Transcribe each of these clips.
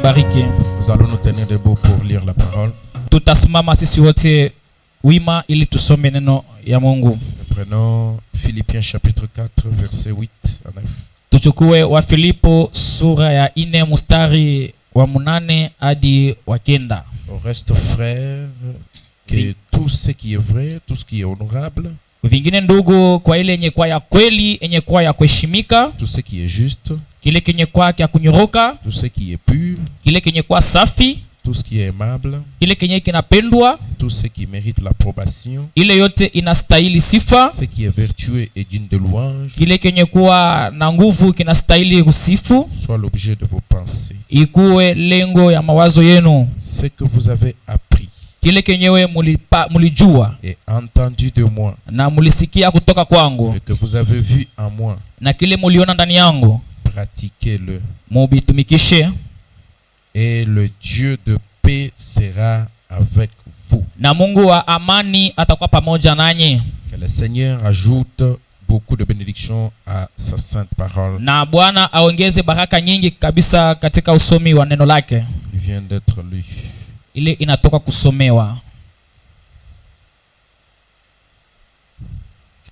atubariki. Nous allons nous tenir debout pour lire la parole. Tutasimama sisi wote wima ili tusome neno ya Mungu. Prenons Philippiens chapitre 4 verset 8 à 9. Tuchukue wa Filipo sura ya 4 mstari wa 8 hadi wa 9. Au reste, frères, que tout ce qui est vrai, tout ce qui est honorable, Vingine ndugu, kwa ile yenye kwa ya kweli, yenye kwa ya kuheshimika, tout ce qui est juste, kile kenye kwa ya kunyoroka, tout ce qui est pur, kile kenye kwa safi, tout ce qui est aimable, kile kenye kinapendwa, tout ce qui mérite l'approbation, ile yote inastahili sifa, ce qui est vertueux et digne de louange, kile kenye kuwa na nguvu kinastahili kusifu, soit l'objet de vos pensées. ikuwe lengo ya mawazo yenu. Ce que vous avez appris Kile kenyewe mulijua et entendu de moi, na mulisikia kutoka kwangu, et que vous avez vu en moi, na kile muliona ndani yangu, pratiquez-le, mubitumikishe, et le Dieu de paix sera avec vous. na Mungu wa amani atakuwa pamoja nanyi. Que le Seigneur ajoute beaucoup de bénédictions à sa sainte parole. Na Bwana aongeze baraka nyingi kabisa katika usomi wa neno lake. Il vient d'être lu. Ile inatoka kusomewa.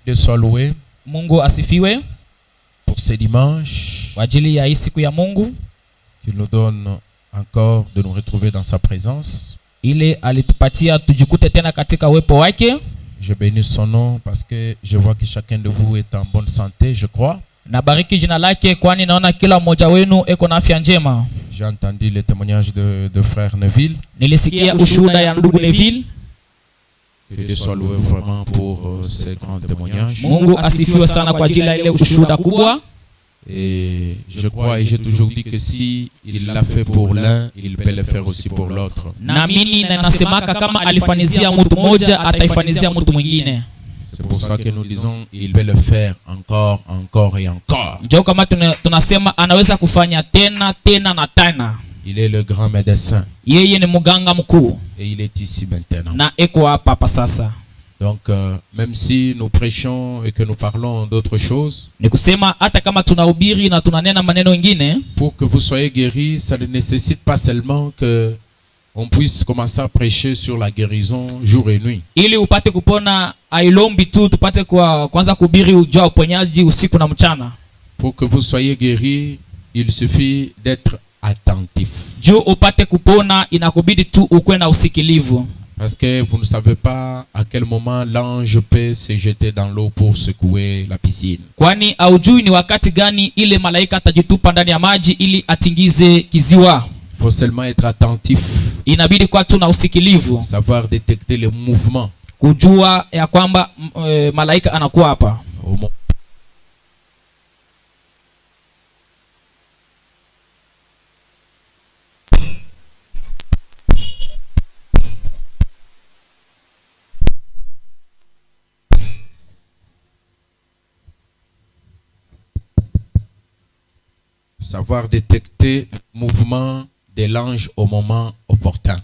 Dieu soit loué Mungu asifiwe pour ce dimanche kwa ajili ya hii siku ya Mungu, qu'il nous donne encore de nous retrouver dans sa présence. ile alitupatia tujikute tena katika uwepo wake. Je bénis son nom parce que je vois que chacun de vous est en bonne santé, je crois. Na bariki jina lake, kwani naona kila mmoja wenu eko na afya njema. J'ai entendu le témoignage de frère Neville. Nilisikia ushuhuda ya ndugu Neville. Que Dieu soit loué vraiment pour ces grands témoignages. Mungu asifiwe sana kwa ajili ya ile ushuhuda kubwa. Et je crois et j'ai toujours dit que si il l'a fait pour l'un, il peut le faire aussi pour l'autre. Naamini na nasemaka kama alifanizia mtu mmoja ataifanizia mtu mwingine. C'est pour ça que nous disons il peut le faire encore, encore et encore. Ndio kama tunasema anaweza kufanya tena tena na tena. Il est le grand médecin. Yeye ni mganga mkuu. Et il est ici maintenant. Na eko hapa sasa. Donc même si nous prêchons et que nous parlons d'autres choses, ni kusema hata kama tunahubiri na tunanena maneno mengine, pour que vous soyez guéris, ça ne nécessite pas seulement que on puisse commencer à prêcher sur la guérison jour et nuit. Ili upate kupona ailombi tu tupate kwanza kuhubiri ujao uponyaji usiku na mchana. Pour que vous soyez guéris, il suffit d'être attentif. Juu upate kupona inakubidi tu ukwe na usikilivu. Parce que vous ne savez pas à quel moment l'ange peut se jeter dans l'eau pour secouer la piscine. Kwani haujui ni wakati gani ile malaika atajitupa ndani ya maji ili atingize kiziwa. Il faut seulement être attentif. Inabidi kwa tu na usikilivu. Savoir détecter les mouvements. Kujua ya kwamba malaika anakuwa hapa. Savoir détecter le mouvement de l'ange au moment opportun.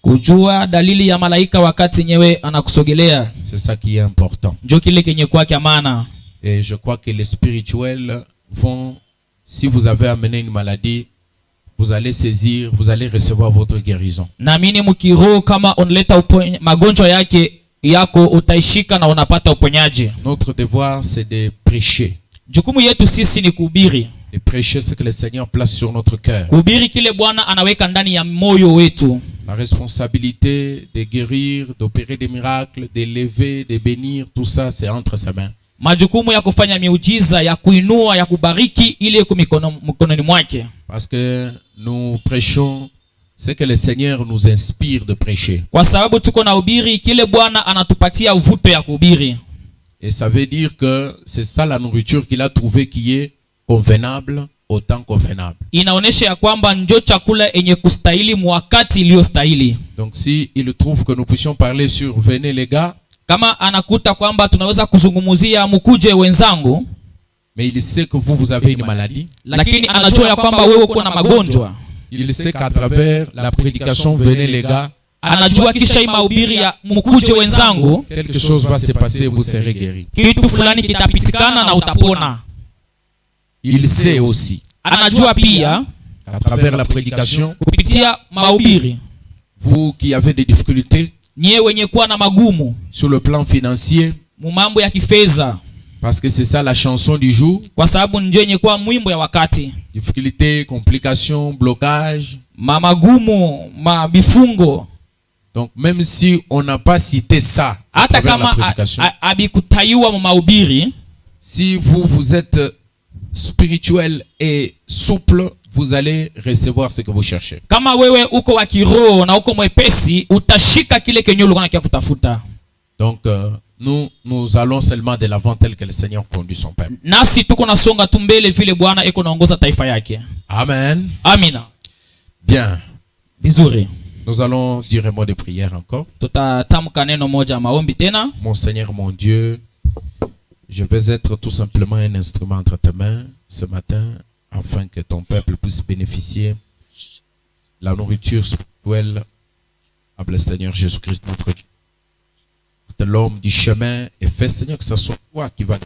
Kujua dalili ya malaika wakati nyewe anakusogelea. C'est ça qui est important. Ndio kile kenye kwa kiamana. Et je crois que les spirituels vont, si vous avez amené une maladie, vous allez saisir, vous allez recevoir votre guérison. Naamini mkiroho kama unaleta magonjwa yako utaishika na unapata uponyaji. Notre devoir c'est de prêcher. Jukumu yetu sisi ni kuhubiri. De prêcher ce que le Seigneur place sur notre cœur. Kuhubiri kile Bwana anaweka ndani ya moyo wetu. La responsabilité de guérir, d'opérer des miracles, de lever, de bénir, tout ça c'est entre ses mains. Majukumu ya kufanya miujiza, ya kuinua, ya kubariki ile iko mikononi mwake. Parce que nous prêchons ce que le Seigneur nous inspire de prêcher. Kwa sababu tuko na hubiri kile Bwana anatupatia uvuto ya kuhubiri. Et ça veut dire que c'est ça la nourriture qu'il a trouvé qui est convenable au temps convenable. Inaonesha ya kwamba ndio chakula yenye kustahili wakati iliyostahili. Donc si il trouve que nous puissions parler sur venez les gars, kama anakuta kwamba tunaweza kuzungumzia mkuje wenzangu, mais il sait que vous avez une maladie, lakini anajua ya kwamba wewe uko na magonjwa, il sait qu'à travers la prédication venez les gars, anajua kisha mahubiri ya mkuje wenzangu, quelque chose va se passer, vous serez guéris. Kitu fulani kitapitikana na utapona. Il sait aussi Anajua pia à travers la prédication, kupitia mahubiri. vous qui avez des difficultés Nyie wenye kuwa na magumu sur le plan financier, mu mambo ya kifedha, parce que c'est ça la chanson du jour. kwa sababu ndio yenye kuwa mwimbo ya wakati. Difficultés, complications, blocages. Magumu, bifungo. Donc même si on n'a pas cité ça à Hata travers la kama prédication, abikutaiwa mu mahubiri, si vous êtes spirituel et souple, vous allez recevoir ce que vous cherchez. kama wewe uko wa kiroho na uko mwepesi, utashika kile kenye ulikuwa unakia kutafuta. Donc nous allons seulement de l'avant tel que le Seigneur conduit son peuple. Nasi tuko nasonga tu mbele vile Bwana eko naongoza taifa yake. Amen. Amina. Bien. Vizuri. Nous allons dire un mot de prière encore. Tutatamka neno moja maombi tena. Mon Seigneur, mon Dieu, je vais être tout simplement un instrument entre tes mains ce matin, afin que ton peuple puisse bénéficier la nourriture spirituelle par le Seigneur Jésus-Christ, notre Dieu. De l'homme du chemin, et fais, Seigneur, que ce soit toi qui vas,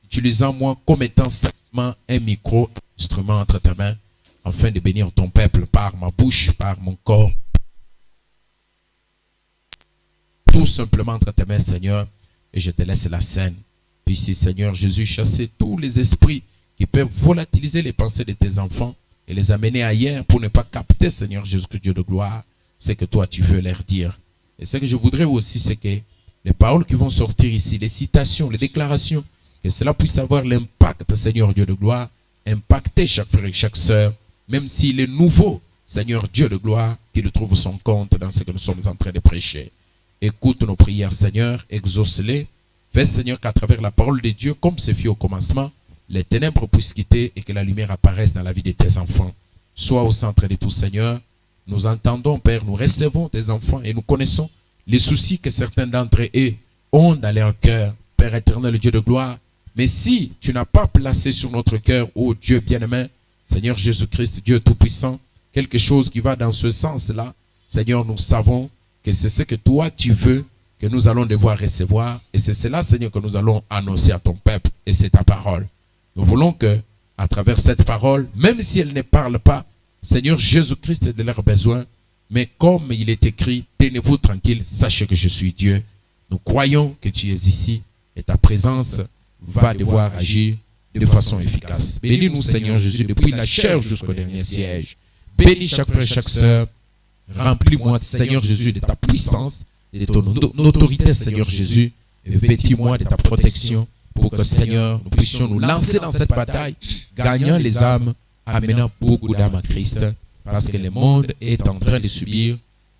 utilisant moi comme étant simplement un micro-instrument entre tes mains, afin de bénir ton peuple par ma bouche, par mon corps. Tout simplement entre tes mains, Seigneur, et je te laisse la scène. Puisse, Seigneur Jésus, chasser tous les esprits qui peuvent volatiliser les pensées de tes enfants et les amener ailleurs pour ne pas capter, Seigneur Jésus-Christ, Dieu de gloire, ce que toi tu veux leur dire. Et ce que je voudrais aussi, c'est que les paroles qui vont sortir ici, les citations, les déclarations, que cela puisse avoir l'impact, Seigneur Dieu de gloire, impacter chaque frère et chaque sœur, même s'il est nouveau, Seigneur Dieu de gloire, qu'il trouve son compte dans ce que nous sommes en train de prêcher. Écoute nos prières, Seigneur, exauce-les. Fais, Seigneur, qu'à travers la parole de Dieu, comme c'est fait au commencement, les ténèbres puissent quitter et que la lumière apparaisse dans la vie de tes enfants. Sois au centre de tout, Seigneur. Nous entendons, Père, nous recevons tes enfants et nous connaissons les soucis que certains d'entre eux ont dans leur cœur. Père éternel, Dieu de gloire. Mais si tu n'as pas placé sur notre cœur, ô Dieu bien-aimé, Seigneur Jésus-Christ, Dieu Tout-Puissant, quelque chose qui va dans ce sens-là, Seigneur, nous savons que c'est ce que toi tu veux que nous allons devoir recevoir. Et c'est cela, Seigneur, que nous allons annoncer à ton peuple. Et c'est ta parole. Nous voulons que, à travers cette parole, même si elle ne parle pas, Seigneur Jésus-Christ, de leurs besoins, mais comme il est écrit, tenez-vous tranquille, sachez que je suis Dieu. Nous croyons que tu es ici et ta présence va devoir agir de façon efficace. Bénis-nous, Seigneur Jésus, depuis la chair jusqu'au dernier siège. Bénis chaque frère et chaque sœur. Remplis-moi, Seigneur Jésus, de ta puissance et de ton autorité, Seigneur Jésus. Et vêtis-moi de ta protection pour que, Seigneur, nous puissions nous lancer dans cette bataille, gagnant les âmes, amenant beaucoup d'âmes à Christ. Parce que le monde est en train de subir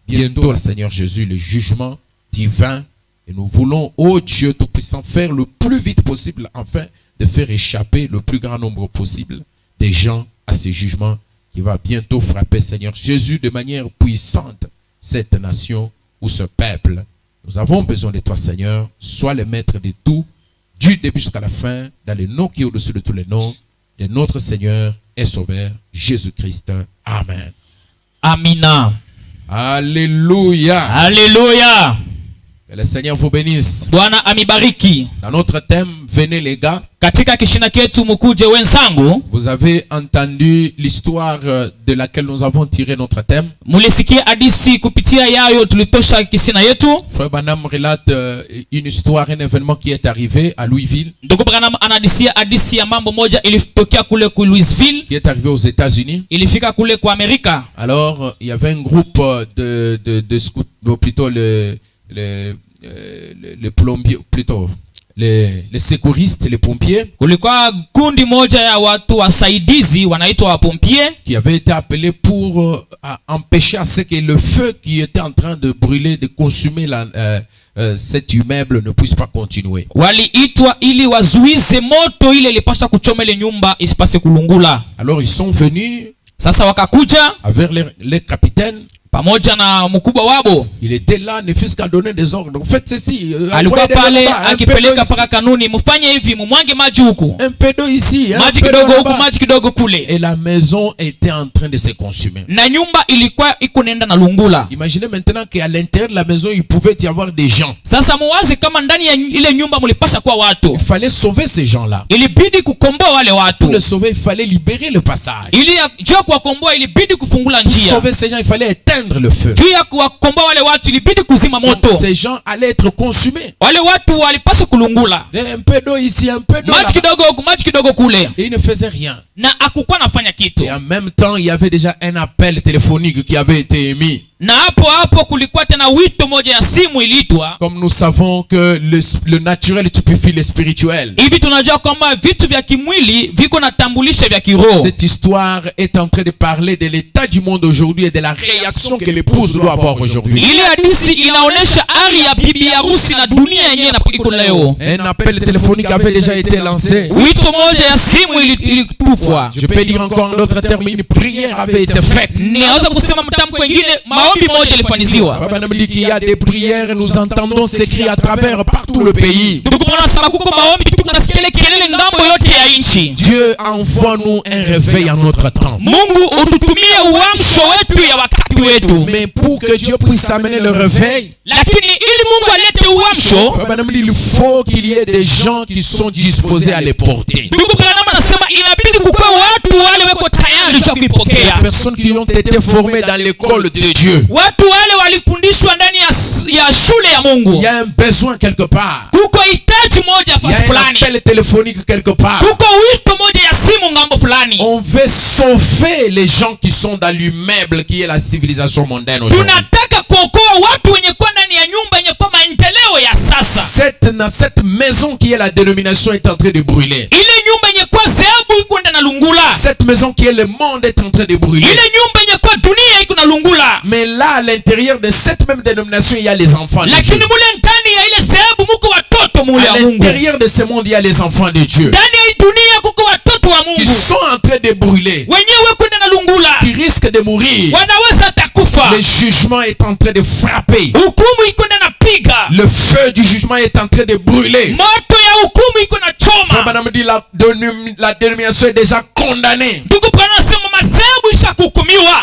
bientôt, Seigneur Jésus, le jugement divin. Et nous voulons, ô Dieu Tout-Puissant, faire le plus vite possible afin de faire échapper le plus grand nombre possible des gens à ce jugement qui va bientôt frapper, Seigneur Jésus, de manière puissante cette nation ou ce peuple. Nous avons besoin de toi, Seigneur. Sois le maître de tout, du début jusqu'à la fin, dans le nom qui est au-dessus de tous les noms, de notre Seigneur et Sauveur, Jésus-Christ. Amen. Amina. Alléluia. Alléluia. Que le Seigneur vous bénisse. Bwana amibariki. Dans notre thème, venez les gars. Katika kishina ketu mukuje wenzangu. Vous avez entendu l'histoire de laquelle nous avons tiré notre thème. Mulisikia hadithi kupitia yayo tulitosha kisina yetu. Frère Branham relate une histoire, un événement qui est arrivé à Louisville. Ndugu Branham anadisia hadithi ya mambo moja ilitokea kule ku Louisville. Qui est arrivé aux États-Unis. Ilifika kule kwa Amerika. Alors, il y avait un groupe de scouts, plutôt les plombiers, plutôt les secouristes, les pompiers. Kulikuwa kundi moja ya watu wasaidizi wanaitwa wapompier, qui avait été appelé pour empêcher à ce que le feu qui était en train de brûler, de consumer cet immeuble ne puisse pas continuer. Waliitwa ili wazuize moto ile ilipasha kuchoma ile nyumba isipase kulungula. Alors ils sont venus. Sasa wakakuja avec les capitaines. pamoja na mkubwa wabo. Il était là, ne fût qu'à donner des ordres. Faites ceci. Alikuwa pale akipeleka paka kanuni, mfanye hivi, mumwange maji huku, un peu d'eau ici, maji kidogo huku, maji kidogo kule. Et la maison était en train de se consumer. Na nyumba ilikuwa iko nenda na lungula. Imaginez maintenant qu'à l'intérieur de la maison il pouvait y avoir des gens. Sasa muwazi kama ndani ya ile nyumba mulipasha kwa watu. Il fallait sauver ces gens-là. Ilibidi kukomboa wale watu. Pour les sauver, il fallait libérer le passage. Ili jua kuwakomboa ilibidi kufungula njia. Pour sauver ces gens, il fallait éteindre le feu. Juu ya kuwakomboa wale watu ilibidi kuzima moto. Donc, ces gens allaient être consumés. Wale watu walipasha kulungula. Un peu d'eau ici, un peu d'eau là. Maji kidogo huku, maji kidogo kule. Et ils ne faisaient rien. Na hakukuwa nafanya kitu. Et en même temps, il y avait déjà un appel téléphonique qui avait été émis. Na hapo kulikuwa tena wito moja ya simu iliitwa. Comme nous savons que le naturel typifie le spirituel. Hivi tunajua kwamba vitu vya kimwili viko na tambulisha vya kiroho. Cette histoire est en train de parler de l'état du monde aujourd'hui et de la réaction que l'épouse doit avoir aujourd'hui. Ile hadithi inaonesha ari ya bibi harusi na dunia yenyewe iko leo. Un appel téléphonique avait déjà été lancé. Wito moja ya simu ilitupwa. Je peux dire encore en d'autres termes, une prière avait été faite. Ninaweza kusema mtamko mwingine, maombi moja ilifaniziwa. Il y a des prières, nous entendons ces cris à travers partout le pays. Dieu envoie-nous un réveil en notre temps. Mais pour que Dieu puisse amener le réveil, il faut qu'il y ait des gens qui sont disposés à les porter. Des personnes qui ont été formées dans l'école de Dieu. Il y a un besoin quelque part. Il y a un appel téléphonique quelque part. On veut sauver les gens qui sont dans l'immeuble qui est la civilisation mondaine aujourd'hui. Cette maison qui est la dénomination est en train de brûler. Cette maison qui est le monde est en train de brûler. Mais là, à l'intérieur de cette même dénomination, il y a les enfants de Dieu. À l'intérieur de ce monde, il y a les enfants de Dieu qui sont en train de brûler, qui risquent de mourir. Le jugement est en train de frapper. Le feu du jugement est en train de brûler. La dénomination est déjà condamnée.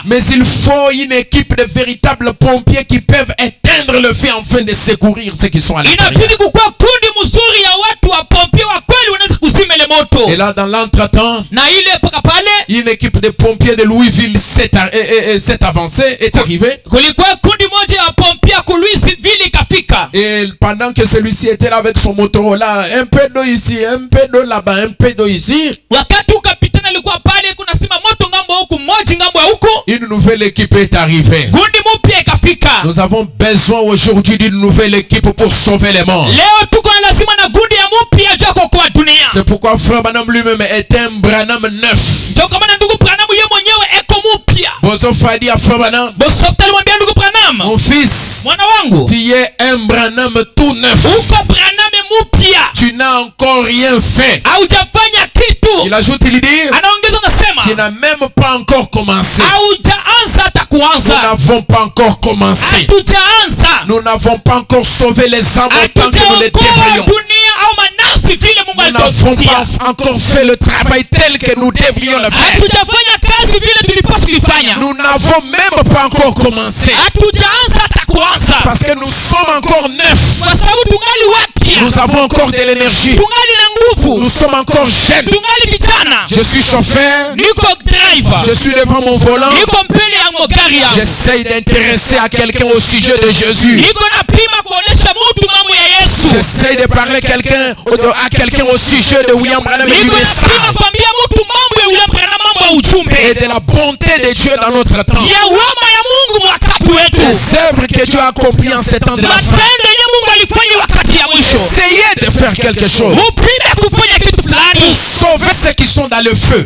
Mais il faut une équipe de véritables pompiers qui peuvent éteindre le feu afin de secourir ceux qui sont à l'intérieur. Et là, dans l'entretemps, une équipe de pompiers de Louisville s'est avancée, est arrivée. Et pendant que celui-ci était là avec son Motorola, un peu d'eau ici, un peu d'eau là-bas, un peu d'eau ici, une nouvelle équipe est arrivée. Nous avons besoin aujourd'hui d'une nouvelle équipe pour sauver les morts. C'est pourquoi Frère Branham lui-même est un Branham neuf. Bozofa dit à Frère Branham, mon fils, tu es un Branham tout neuf. Tu n'as encore rien fait. Il ajoute, il dit, tu n'as même pas encore commencé. Nous n'avons pas encore commencé. Nous n'avons pas encore sauvé les âmes autant que nous les devrions. Nous n'avons pas encore fait le travail tel que nous devrions le faire. Nous n'avons même pas encore commencé. Parce que nous sommes encore neufs. Nous avons encore de l'énergie. Nous sommes encore jeunes. Je suis chauffeur. Je suis devant mon volant. J'essaye d'intéresser à quelqu'un au sujet de Jésus. J'essaye de parler à quelqu'un au sujet de William Branham et du message. Et de la bonté de Dieu dans notre temps. Les œuvres que Dieu a accomplies en ces temps de la fin. Essayez de faire quelque chose pour sauver ceux qui sont dans le feu,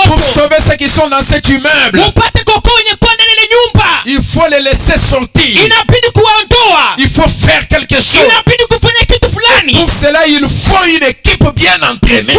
pour sauver ceux qui sont dans cet immeuble. Il faut les laisser sortir. Il faut faire quelque chose. Pour cela, il faut une équipe bien entraînée.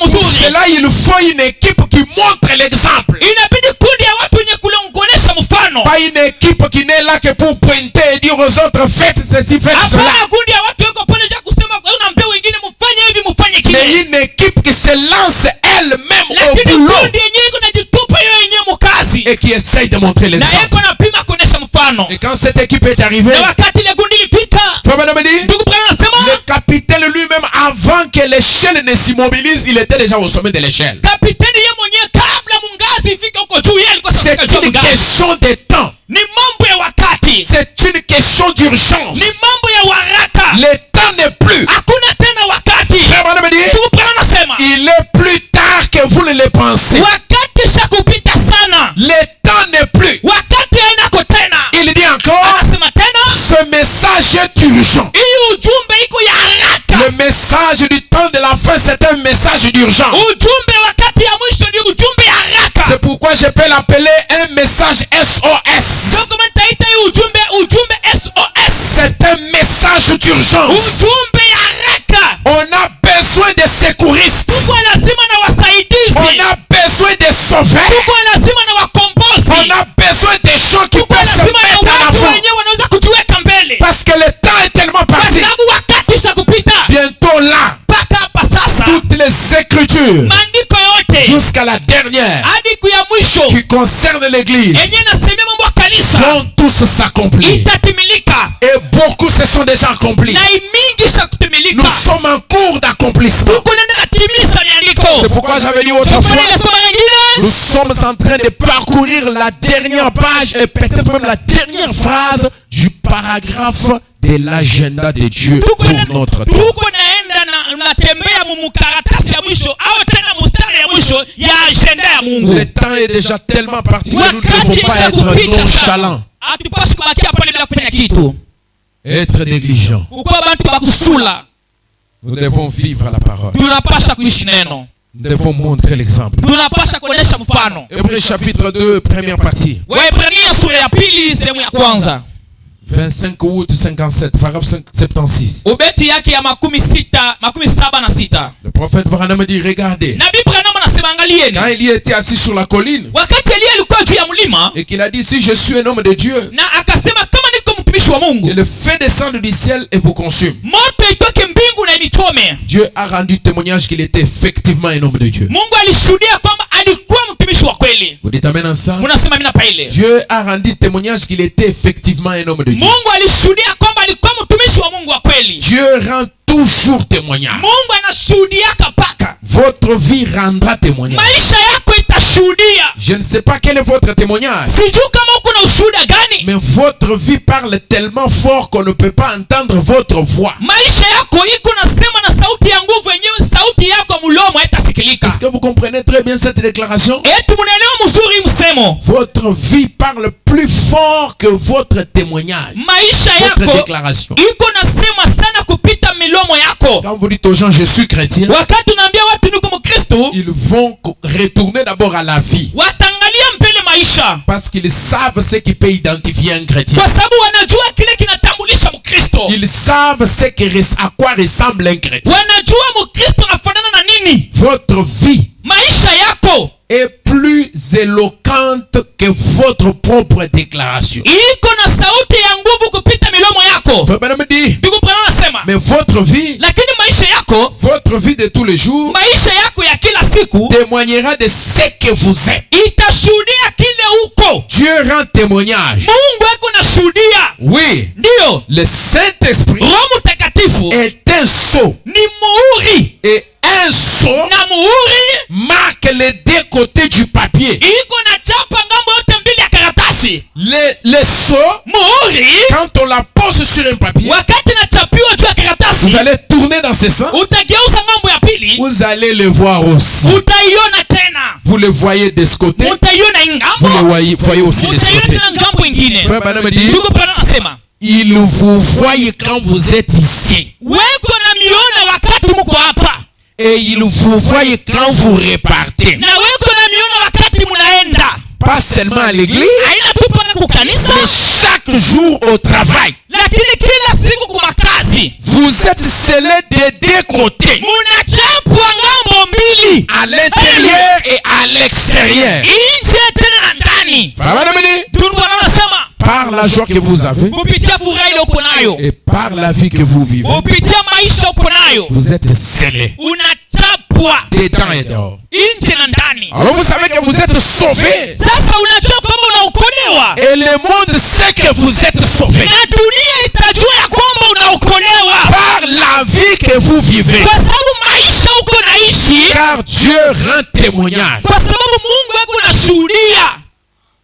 Pour cela, il faut une équipe qui montre l'exemple. inabidi kundi ya watu wenye kuonesha mfano. Pas une équipe qui n'est là que pour pointer et dire aux autres faites ceci, faites cela. Hapana kundi ya watu wako pale ja kusema unaambia wengine mfanye hivi mfanye kile. Mais une équipe qui se lance elle-même au Lakini boulot kundi yenyewe inajitupa yeye yenyewe mkazi. et qui essaye de montrer Na l'exemple. yeko napima kuonesha mfano. Et quand cette équipe est arrivée, Na wakati ile kundi lifika, le Branham anasema capitaine lui-même, avant que l'échelle ne s'immobilise, il était déjà au sommet de l'échelle. kapiteni yeye mwenyewe kabla mungazi ifike huko juu yeye alikuwa C'est sasa juu une ngazi. question de temps. Ni mambo ya wakati. C'est une question d'urgence. Ni mambo ya haraka. Le temps n'est plus. Hakuna tena wakati. Frère Branham dit, Branham anasema il est plus tard que vous ne le pensez. wakati shakupita sana. Le temps n'est plus. Wakati hainako tena. Il dit encore, Anasema tena ce message est urgent. hii ujumbe iko ya haraka. Le message du temps de la fin, c'est un message d'urgence. Ujumbe wakati ya mwisho ni ujumbe ya haraka. C'est pourquoi je peux l'appeler un message SOS. Ndio kama nitaita hii ujumbe SOS. C'est un message d'urgence. Ujumbe ya haraka. On a besoin de secouristes. Kwa lazima na wasaidizi. On a besoin de sauveurs. Kwa lazima na wakombozi. On a besoin de gens qui Kwa peuvent se lazima na mettre en watu avant. wenyewe wanaweza kujiweka mbele. Parce que le temps est tellement Kwa parti. sababu wakati shakupita. Bientôt là, Mpaka hapa sasa. toutes les écritures, Maandiko yote jusqu'à la dernière, hadi kuya mwisho qui concernent l'église, yenye nasemea mambo ya kanisa vont tous s'accomplir. itatimilika. Et beaucoup se sont déjà accomplis. Na mingi shakutimilika. Nous sommes en cours d'accomplissement. Tuko nenda natimiza miandiko. C'est pourquoi j'avais dit autrefois, Kwa nini nasema nyingine? nous sommes en train de parcourir la dernière page et peut-être même la dernière phrase du paragraphe de l'agenda de Dieu Tuko pour nenda- notre temps. tuko naenda natembea mumukaratasi ya mwisho au tena mustari ya mwisho ya agenda ya Mungu. Le temps est déjà tellement parti que nous ne Wakati devons pas être ishakupita nonchalants, sana. Hatupaswi kubakia pale bila kufanya kitu. être négligents. Kukuwa bantu bakusula. Nous devons vivre la parole. Tunapasha kuishi neno. Nous devons montrer l'exemple. Tunapasha kuonesha mfano. Hébreux chapitre 2, première partie. Waebrania sura ya pili sehemu ya kwanza. 25 août 57, paragraphe 76. Ubeti yake ya makumi saba na sita. Le prophète Branham dit, regardez, Nabii Branham anasema angalieni. quand il y était assis sur la colline Wakati Elia alikuwa juu ya mlima et qu'il a dit, si je suis un homme de Dieu, na akasema kama niko mtumishi wa que Mungu, le feu descende du ciel et vous consume. moto itoke mbingu na inichome. Dieu a rendu témoignage qu'il était effectivement un homme de Dieu. Mungu alishuhudia kwamba alikuwa mtumishi wa kweli. Vous dites amen ensemble. Munasema mimi napa ile. Dieu a rendu témoignage qu'il était effectivement un homme de Dieu. Mungu alishuhudia kwamba alikuwa mtumishi wa Mungu wa kweli. Dieu rend toujours témoignage. Mungu anashuhudia kapaka. Votre vie rendra témoignage. Maisha yako itashuhudia. Je ne sais pas quel est votre témoignage, Sijui kama uko na ushuhuda gani. mais votre vie parle tellement fort qu'on ne peut pas entendre votre voix. Maisha yako iko nasema na sauti ya nguvu yenyewe, sauti yako mlomo haitasikilika. Est-ce que vous comprenez très bien cette déclaration? Eti munaelewa mzuri msemo. Votre vie parle plus fort que votre témoignage, Maisha votre yako déclaration. iko nasema sana kupita milomo yako. Quand vous dites aux gens je suis chrétien, Wakati unaambia watu niko Mkristo, ils vont retourner d'abord à la vie watangalia mbele maisha, parce qu'ils savent ce qui peut identifier un chrétien. kwa sababu wanajua kile kinatambulisha Mkristo. Ils savent à quoi ressemble un chrétien. Wanajua Mkristo anafanana na nini. Votre vie Maisha yako est plus éloquente que votre propre déclaration. iko na sauti ya nguvu kupita milomo yako. Frère Branham dit, Ndugu Branham anasema, mais votre vie, lakini maisha yako, votre vie de tous les jours maisha yako ya kila siku témoignera de ce que vous êtes. itashuhudia kile uko. Dieu rend témoignage. Mungu eko nashuhudia. Oui, Ndiyo, le Saint-Esprit Roho Mtakatifu est un sceau. ni muhuri, Et un sceau na muhuri marque les deux côtés du papier. iko na chapa ngambo yote mbili ya karatasi. Le sceau, Muhuri quand on la pose sur un papier, wakati nachapiwa juu ya karatasi, vous allez tourner dans ce sens, utageuza ngambo ya pili, vous allez le voir aussi. utaiona tena, Vous le voyez de ce côté, utaiona vous le ngambo, voyez aussi de ce utaiona côté. tena ngambo ingine. Frère Branham dit, Ndugu Branham anasema, il vous voit quand vous êtes ici. weko na miona wakati muko hapa, Et il vous voit quand vous repartez. na weko na miona wakati munaenda. Pas seulement à l'église, Haina tu mpaka kukanisa, mais chaque jour au travail. lakini kila siku kumakazi. Vous êtes scellés des deux côtés, Munachapwa ngambo mbili, à l'intérieur et à l'extérieur. nje tena na ndani. Par la joie que vous avez kupitia furaha ile uko nayo et par la vie que vous vivez, kupitia maisha uko nayo vous êtes scellés unachapwa dedans et dehors. nje na ndani. Alors vous savez que vous êtes sauvés. Sasa unajua kwamba unaokolewa. Et le monde sait que vous êtes sauvés. Na dunia itajua ya kwamba unaokolewa. Par la vie que vous vivez. Kwa sababu maisha uko naishi. Car Dieu rend témoignage. Kwa sababu Mungu yako anashuhudia.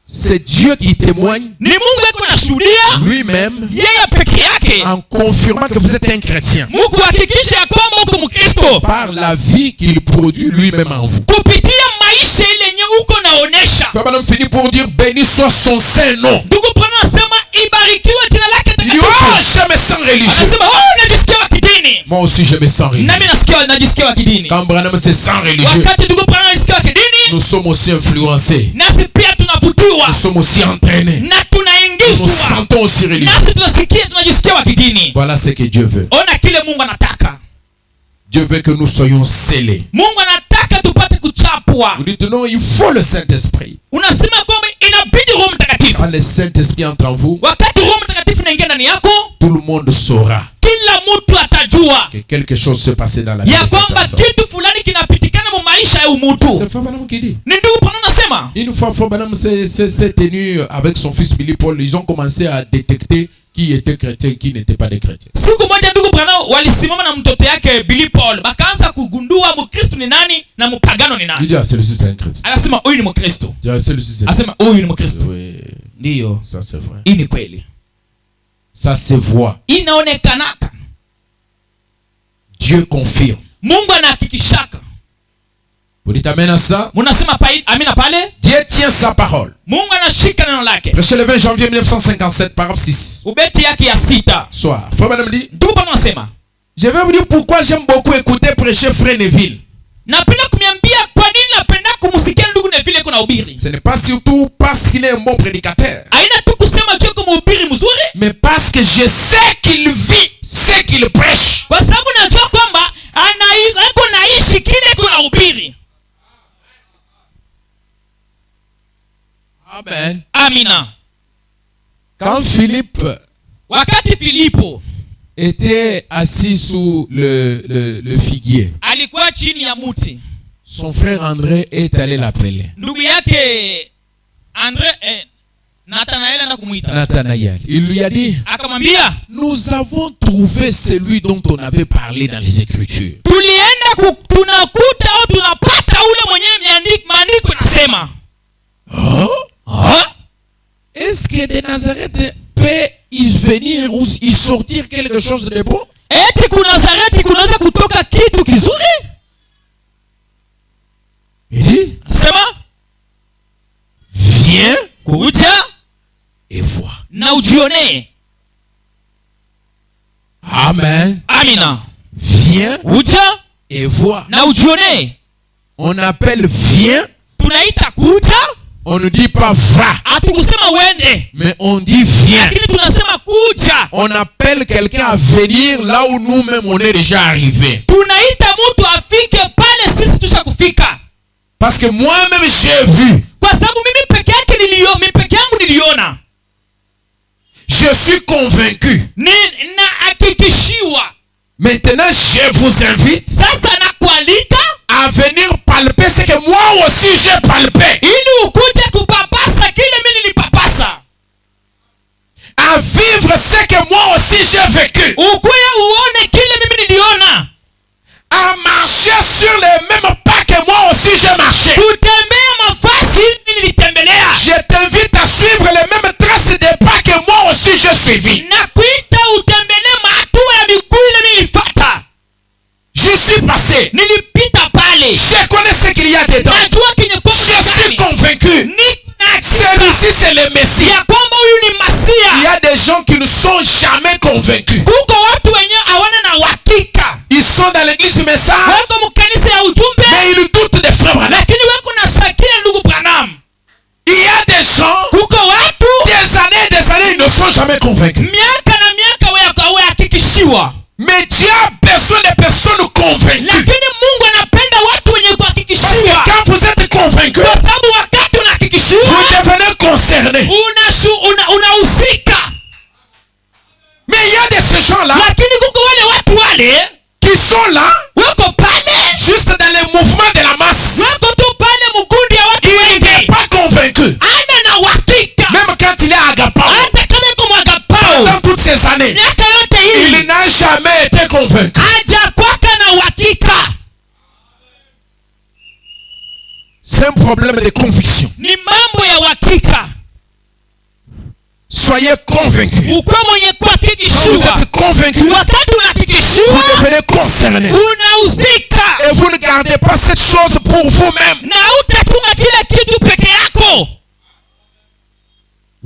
C'est Dieu qui témoigne. Ni Mungu yako anashuhudia lui-même. Yeye peke yake. En confirmant que vous êtes un chrétien. Mungu hakikisha ya kwamba uko Mkristo. Par la vie qu'il produit lui-même en vous. Kupitia maisha ile yenye uko naonesha. Papa finit pour dire béni soit son saint nom. Ndugu Branham anasema ibarikiwe jina lake takatifu. Je me sens religieux. Anasema najisikia wa kidini. Moi aussi je me sens religieux. Nami najisikia wa kidini. Quand Branham se sent religieux. Wakati ndugu Branham anasikia wa kidini. Nous sommes aussi influencés. Nasi pia tunavutiwa. Nous sommes aussi entraînés. Na tunaingizwa. Nous nous sentons aussi religieux. Nasi tunasikia tunajisikia wa kidini. Voilà ce que Dieu veut. Ona kile Mungu anataka. Dieu veut que nous soyons scellés. Mungu anataka tupate kuchapwa. Vous dites non, il faut le Saint-Esprit. Unasema kwamba inabidi Roho Mtakatifu. Quand le Saint-Esprit entre en vous, wakati Roho Mtakatifu anaingia ndani yako, tout le monde saura. Kila mtu atajua que quelque chose se passait dans la vie de cette kwamba personne. Kitu fulani kinapitikana mu maisha ya mtu. C'est Frère Branham qui dit. Ni ndugu Branham anasema. Une fois Frère Branham s'est tenu avec son fils Billy Paul, ils ont commencé à détecter qui était chrétien et qui n'était pas des chrétiens. Siku moja ndugu Branham walisimama na mtoto yake Billy Paul, bakaanza kugundua Mkristo ni nani na mpagano ni nani. Il dit celui-ci c'est un chrétien. Anasema huyu ni Mkristo. Celui-ci c'est. Anasema huyu ni Mkristo. Oui. Ndio. Ça c'est vrai. Hii ni kweli. Ça se voit. Inaonekanaka. Dieu confirme. Mungu anahakikishaka. Vous dites amen à ça? Munasema amina pale? Dieu tient sa parole. Mungu anashika neno lake. Prêché le 20 janvier 1957, paragraphe 6. Ubeti yake ya 6. Soir. Frère Branham dit. Ndugu Branham anasema. Je vais vous dire pourquoi j'aime beaucoup écouter prêcher Frère Neville. Napenda kumiambia kwa nini napenda kumsikia ndugu Neville kuna ubiri. Ce n'est pas surtout parce qu'il est un bon prédicateur. Haina tu kusema tu kama ubiri mzuri, mais parce que je sais qu'il vit ce qu'il prêche. Kwa sababu najua kwamba anaiko naishi kile kuna ubiri. Amen. Amina. Quand Philippe wakati Filipo était assis sous le figuier, alikuwa chini ya muti, son frère André est allé l'appeler. Ndugu yake André Nathanaël. Il lui a dit, akamwambia, nous avons trouvé celui dont on avait parlé dans les Écritures. Tulienda tunakuta au tunapata ule mwenye maandiko yanasema. Est-ce que de Nazareth peut y venir ou y sortir quelque chose de bon? Eti ku Nazareti kunaweza kutoka kitu kizuri? Il dit, sema, viens, kuja et vois. Na ujione. Amen. Amina. Viens, kuja et vois. Na ujione. On appelle viens. Tunaita kuja. On ne dit pas va. Hatukusema wende. Mais on dit viens. Lakini tunasema kuja. On appelle quelqu'un à venir là où nous-mêmes on est déjà arrivé. Tunaita mtu afike pale sisi tushakufika. Parce que moi-même j'ai vu. Kwa sababu mimi peke yangu niliona. Je suis convaincu. Na hakikishiwa. Maintenant je vous invite. Sasa nakualika à venir palper ce que moi aussi j'ai palpé. Ili ukuje kupapasa kile mimi nilipapasa. À vivre ce que moi aussi j'ai vécu. Ukuye uone kile mimi niliona. À marcher sur les mêmes pas que moi aussi j'ai marché. Kutembea mafasi nilitembelea. Je t'invite à suivre les mêmes traces des pas que moi aussi j'ai suivi. Nakuita utembelee hatua ya miguu ile nilifata. Je suis passé. Nilipita pale. Je connais ce qu'il y a dedans. Je suis convaincu. Celui-ci c'est le Messie. Il y a des gens qui ne sont jamais convaincus. Ils sont dans l'église du message, mais ils doutent des frères Branham. Il y a des gens, des années, ils ne sont jamais convaincus. Mais Dieu a besoin de personnes convaincues. Quand vous êtes convaincu, gens-là lakini kuko wale watu wale qui sont là wako pale juste dans les mouvements de la masse. wako tu pale mkundi ya watu Il n'est wengi, pas convaincu. ana na uhakika Même quand il est agapao, hata kama iko mwagapao dans toutes ces années, miaka yote hii il n'a jamais été convaincu. haja kwaka na uhakika. C'est un problème de conviction. Ni mambo ya uhakika. Soyez convaincus. Ukuwe mwenye Quand vous kuhakikishiwa, êtes convaincus, wakati vous unahakikishiwa devenez concernés. unahusika Et vous ne gardez pas cette chose pour vous-même. na utatunga kila kitu peke yako.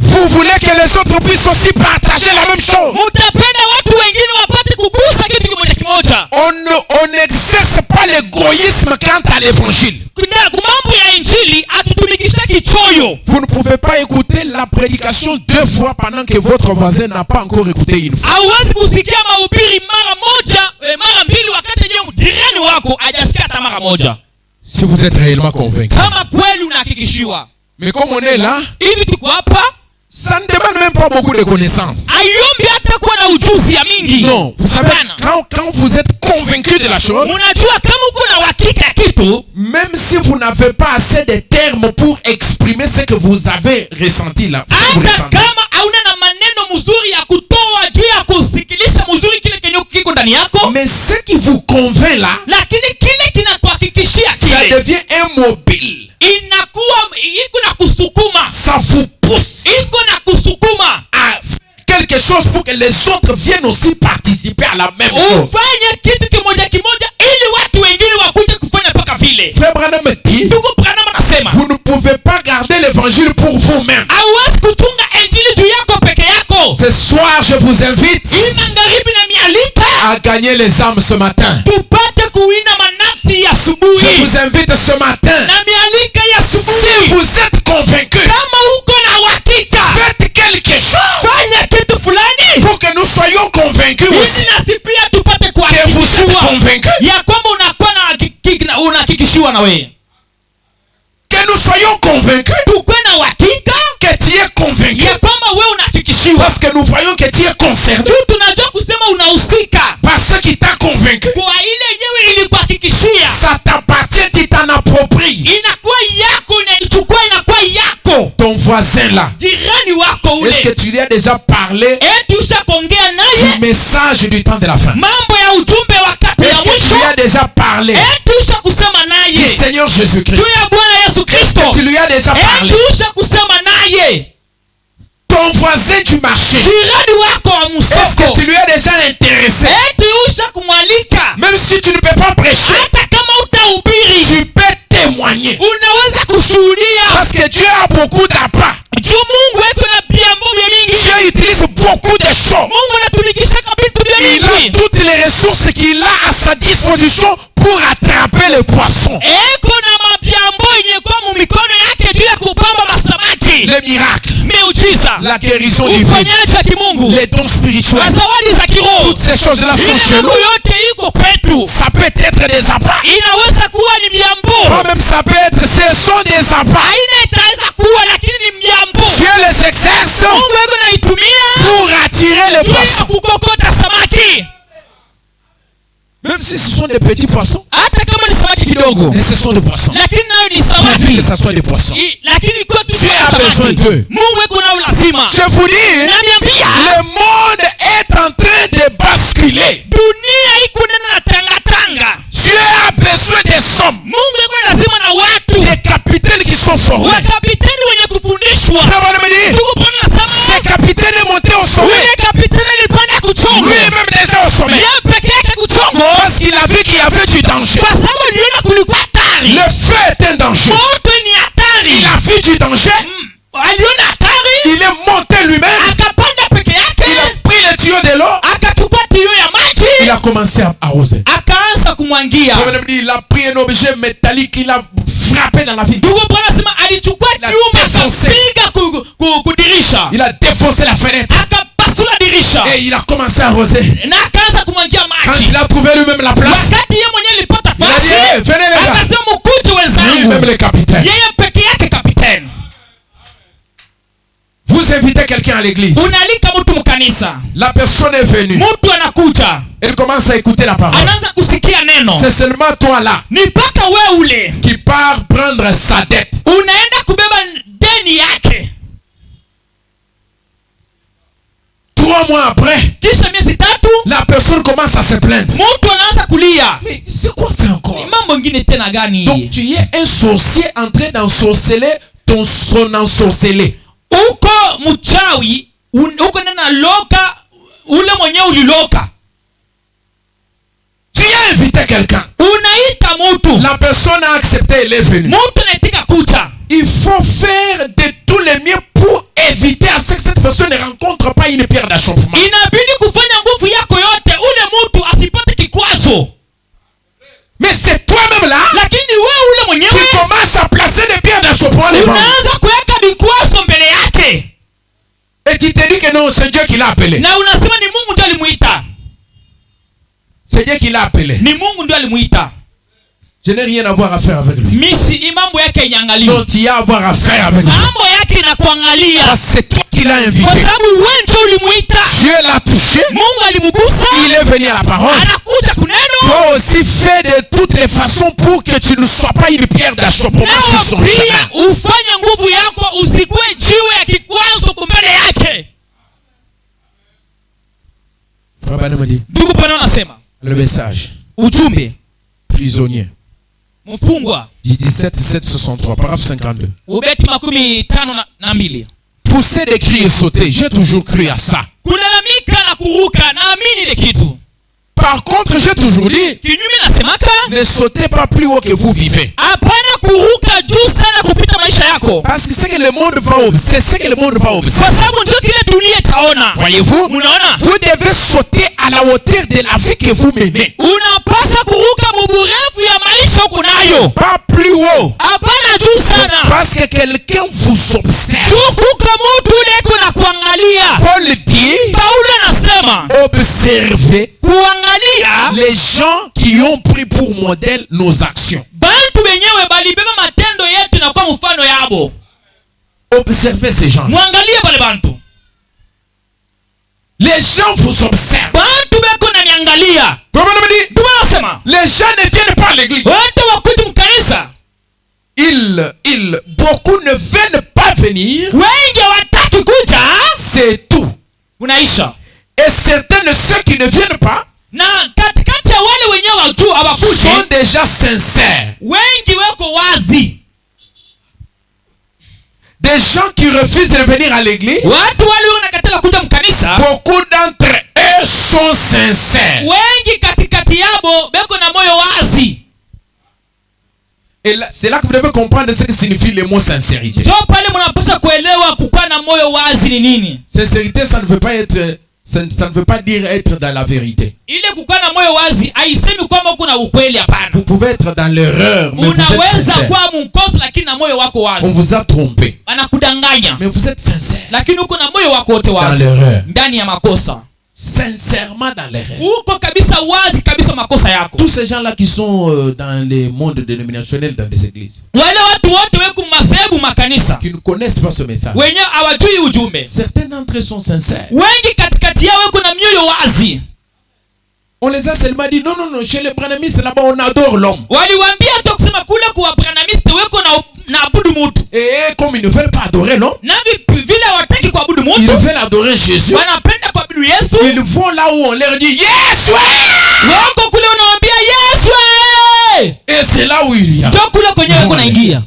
Vous voulez que les autres puissent aussi partager la même chose. Mutapenda watu wengine wapate kugusa kitu kimoja kimoja. On n'exerce pas l'égoïsme quant à l'évangile. Na mambo ya injili atutumikisha kichoyo. Vous ne pouvez pas écouter la prédication 2 fois pendant que votre voisin n'a pas encore écouté une fois. Hauwezi kusikia mahubiri mara moja, mara mbili wakati yeye jirani wako hajasikia hata mara moja. Si vous êtes réellement convaincu. Kama kweli unahakikishiwa. Mais comme on est là, Hivi tuko hapa, ça ne demande même pas beaucoup de connaissances. aiombi hata kuwa na ujuzi ya mingi. Non, vous savez, Hapana. quand vous êtes convaincu de la chose, Unajua kama uko na uhakika ya kitu, même si vous n'avez pas assez de termes pour exprimer ce que vous avez ressenti là, vous hata ressentez. kama hauna na maneno mzuri ya kutoa juu ya kusikilisha mzuri kile kenye kiko ndani yako, Mais ce qui vous convainc là, lakini kile kinakuhakikishia ça kile devient immobile. inakuwa iko na kusukuma, Ça vous pousse iko na kusukuma à quelque chose pour que les autres viennent aussi participer à la même chose. ufanye kitu kimoja kimoja ili watu wengine wakuje kufanya mpaka vile. Frère Branham me dit, Ndugu Branham anasema vous ne pouvez pas garder l'évangile pour vous-même. hauwezi kuchunga injili juu yako peke yako. Ce soir, je vous invite Hii magharibi na mialika à gagner les âmes ce matin. tupate kuwina manafsi ya Je asubuhi vous invite ce matin. na mialika ya Si asubuhi. vous êtes convaincus, Kama uko na uhakika, faites quelque chose fanya kitu fulani pour que nous soyons convaincus ili aussi. nasi pia tupate Que vous êtes kuhakikishiwa convaincus. ya kwamba unakuwa na unahakikishiwa na wewe. Que nous soyons convaincus. Tukwe na uhakika Que tu es convaincu. ya kwamba wewe unahakikishiwa. Parce que nous voyons que tu es concerné Tu tunajua kusema unahusika par ce qui t'a convaincu. kwa ile yenyewe ilikuhakikishia, Ça t'appartient, tu t'en appropries. inakuwa yako, inaichukua inakuwa yako. Ton voisin là, Jirani wako est-ce que ule, tu lui as déjà parlé eti ushakuongea du naye message du temps de la fin? mambo ya ujumbe wakati ya Est-ce que tu mwisho? lui as déjà parlé Eti ushakusema du naye Seigneur Jésus-Christ? juu ya Bwana Yesu Kristo? Tu lui as déjà parlé. Eti ushakusema naye Ton voisin du marché, jirani wako wa est-ce que msoko? tu lui as déjà intéressé? Eti ushakumwalika? Même si tu ne peux pas prêcher, Hata kama utahubiri tu peux témoigner. unaweza kushuhudia, Parce que Dieu a beaucoup d'apparts. juu Mungu eko na biambo vya mingi. Dieu utilise beaucoup de choses. Mungu anatumikisha vitu vya Il a mingi. toutes les ressources qu'il a à sa disposition pour attraper les poissons. Eko na mabiambo yenye kwa mumikono yake juu ya kupamba masamaki, Les miracles, miujiza, la guérison divine, uponyaji wa kimungu, les dons spirituels. zawadi za kiroho. Toutes ces choses-là sont Ile chez nous. mambo yote iko kwetu. Ça peut être des apparts. Inaweza kuwa ni miambo, Même ça peut être, ce sont des apparts. aina itaweza kuwa, lakini ni miambo. Dieu les exerce Mungu eko naitumia pour attirer les juu ya poissons. kukokota samaki, Même si ce sont des petits poissons, hata kama ni samaki kidogo, mais ce sont des poissons. lakini nayo ni Pourvu samaki. que ça soit des poissons. Lakini kwetu Dieu a besoin samaki, d'eux. Mungu eko nao lazima. Je vous dis, Namiambia le monde est en train de basculer. dunia iko nena tangatanga. Dieu a besoin des hommes, Mungu eko lazima na watu des capitaines qui sont formés. wakapiteni wenye kufundishwa. Frère Branham dit, Ndugu Bwana anasema ce capitaine est monté au sommet. yule kapiteni alipanda kuchongo, Lui-même déjà au sommet. yeye peke yake kuchongo, Parce qu'il a vu qu'il y avait du danger. kwa sababu aliona kulikuwa hatari. Le feu est un danger. Moto ni Il hatari. a vu du danger. Aliona hatari, Il est monté lui-même. akapanda peke Il yake, a pris le tuyau de l'eau. akachukua tiyo ya Il maji, a commencé à arroser. akaanza kumwangia. Il a pris un objet métallique. Il a frappé dans la vitre. Ndugu Bwana anasema alichukua La kiumba défoncé. akapiga kudirisha, Il a défoncé la fenêtre. akapasula dirisha Et il a commencé à arroser. na akaanza kumwangia Quand maji. il a trouvé lui-même la place, Wakati yeye mwenyewe alipata il a fasi, dit, hey, venez les gars. akasema mkuje Lui-même wenzangu, le capitaine. yeye peke yake kapiteni. Vous Vous invitez quelqu'un à l'église. unaalika mtu mkanisa, La personne est venue. mtu anakuja, Elle commence à écouter la parole. anaanza kusikia neno, C'est seulement toi là ni mpaka we ule qui part prendre sa dette. unaenda kubeba deni yake. 3 mois après, Kisha miezi 3 la personne commence à se plaindre. mtu anaanza kulia, Mais c'est quoi ça encore? ni mambo ingine tena gani? Donc tu es un sorcier en train d'ensorceler ton ensorcelé. Uko mchawi, uko nena loka ule mwenye uliloka. Tu as invité quelqu'un. Unaita mtu, La personne a accepté, elle est venue. mtu anaitika kuja. Il faut faire de tous les mieux pour éviter à ce que cette personne ne rencontre pas une pierre d'achoppement. Inabidi kufanya nguvu yako yote ule mtu asipate kikwazo. Mais c'est toi-même là Lakini wewe ule qui mwenyewe commence à placer des pierres d'achoppement devant lui. unaanza kuweka vikwazo mbele yake. Et tu te dis que non, c'est Dieu qui l'a appelé. Na unasema ni Mungu ndiye alimuita. C'est Dieu qui l'a appelé. Ni Mungu ndiye alimuita. Je n'ai rien à voir à faire avec lui. Misi mambo yake inyangaliwa. Donc tu as à voir à faire avec lui. Mambo yake inakuangalia. Parce que c'est toi qui l'as invité. Kwa sababu wewe ndio ulimuita. Dieu l'a touché. Mungu alimgusa. Il est venu à la parole. Anakuja kuneno. Toi aussi fais de toutes les façons pour que tu ne sois pas une pierre d'achoppement sur son chemin. Pia ufanye nguvu yako usikue jiwe ya kikwazo kumbele yake. Ndugu pana anasema Le message. ujumbe Prisonnier. mfungwa Du 17-7-63, paragraphe 52. ubeti 52. Pousser des cris et sauter. J'ai toujours cru à ça. Kulalamika na kuruka, naamini ile kitu. Par contre, j'ai toujours dit, Kinyume nasemaka ne sautez pas plus haut que vous vivez. hapana kuruka juu sana kupita maisha yako. Parce que c'est ce que le monde va observer. C'est ce que le monde va observer. Kwa sababu ndio kile dunia itaona. Voyez-vous? Munaona? Vous devez sauter à la hauteur de la vie que vous menez. Unapaswa kuruka buburefu ya maisha uko nayo. Pas plus haut. Hapana juu sana. Parce que quelqu'un vous observe. Juu kuka mtu ule kuna kuangalia. Paul dit, Paulo anasema observez kuangalia les gens qui ont pris pour modèle nos actions. bantu benyewe balibeba matendo yetu na kwa mfano yabo. Observez ces gens. Muangalie bale bantu. Les gens vous observent. Bantu beko na niangalia. Ndio nasema Les gens ne viennent pas à l'église. wote wakuti mkanisa. Beaucoup ne viennent pas venir. Wengi wataki kuja. C'est tout. Unaisha. Et certains de ceux qui ne viennent pas Na katikati ya wale wenyewe watu hawakuji. sont déjà sincères. Wengi weko wazi. Des gens qui refusent de venir à l'église. Watu wale wanakatala kuja mkanisa. Beaucoup d'entre eux sont sincères. Wengi katikati yabo beko na moyo wazi. Et là, c'est là que vous devez comprendre ce que signifie le mot sincérité. Ndio pale mnapaswa kuelewa kukaa na moyo wazi ni nini. Sincérité, ça ne veut pas être, ça ne veut pas dire être dans la vérité. Ile kukaa na moyo wazi haisemi kwamba uko na ukweli, hapana. Vous pouvez être dans l'erreur, mais vous êtes Unaweza sincère. kuwa mkosa lakini na moyo wako On wazi. vous a trompé, Anakudanganya mais vous êtes sincère. lakini uko na moyo wako wote Dans wazi. l'erreur. Ndani ya makosa. Sincèrement dans l'erreur. Uko kabisa wazi kabisa makosa yako. Tous ces gens-là qui sont dans les mondes dénominationnels dans des églises, Wale watu wote weko madhehebu makanisa. qui ne connaissent pas ce message. Wenye hawajui ujumbe. Certains d'entre eux sont sincères. Wengi katikati yao weko na mioyo wazi. On les a seulement dit, non, non, non, chez les branamistes là-bas, on adore l'homme. Waliwaambia hata kusema kule kwa branamiste weko na abudu mtu. Et comme ils ne veulent pas adorer l'homme, Na vile hawataki kuabudu ils mtu. veulent adorer Jésus. Wanapenda kuabudu Yesu. Ils vont là où on leur dit, yes, ouais! Wako kule wanawaambia Yesu. Et c'est là où il y a. Ndio kule kwenye weko naingia.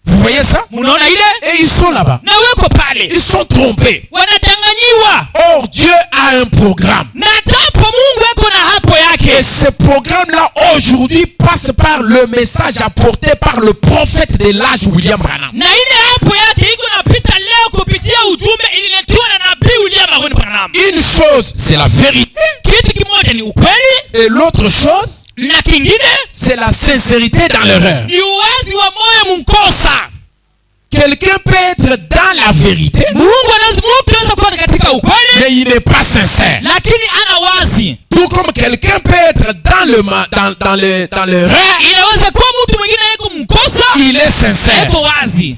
Vous voyez ça? Munaona ile? Et ils sont là-bas. Na weko pale. Ils sont trompés. Wanadanganyiwa. Or, Dieu a un programme. Na japo Mungu weko na hapo Et yake. ce programme-là, aujourd'hui, passe par le message apporté par le prophète de l'âge William Branham. Na ile hapo yake iko napita leo kupitia ujumbe ililetiwa na nabii William Marion Branham. Une chose, c'est la vérité. Kitu kimoja ni ukweli Et l'autre chose, na kingine c'est la sincérité dans l'erreur. ni uwazi wa moyo mkosa. Quelqu'un peut être dans la vérité, Mungu anaweza kuwa katika ukweli mais il n'est pas sincère. lakini ana wazi. Tout comme quelqu'un peut être dans l'erreur, Inaweza kuwa mtu mwingine yuko mkosa il est sincère. yuko wazi.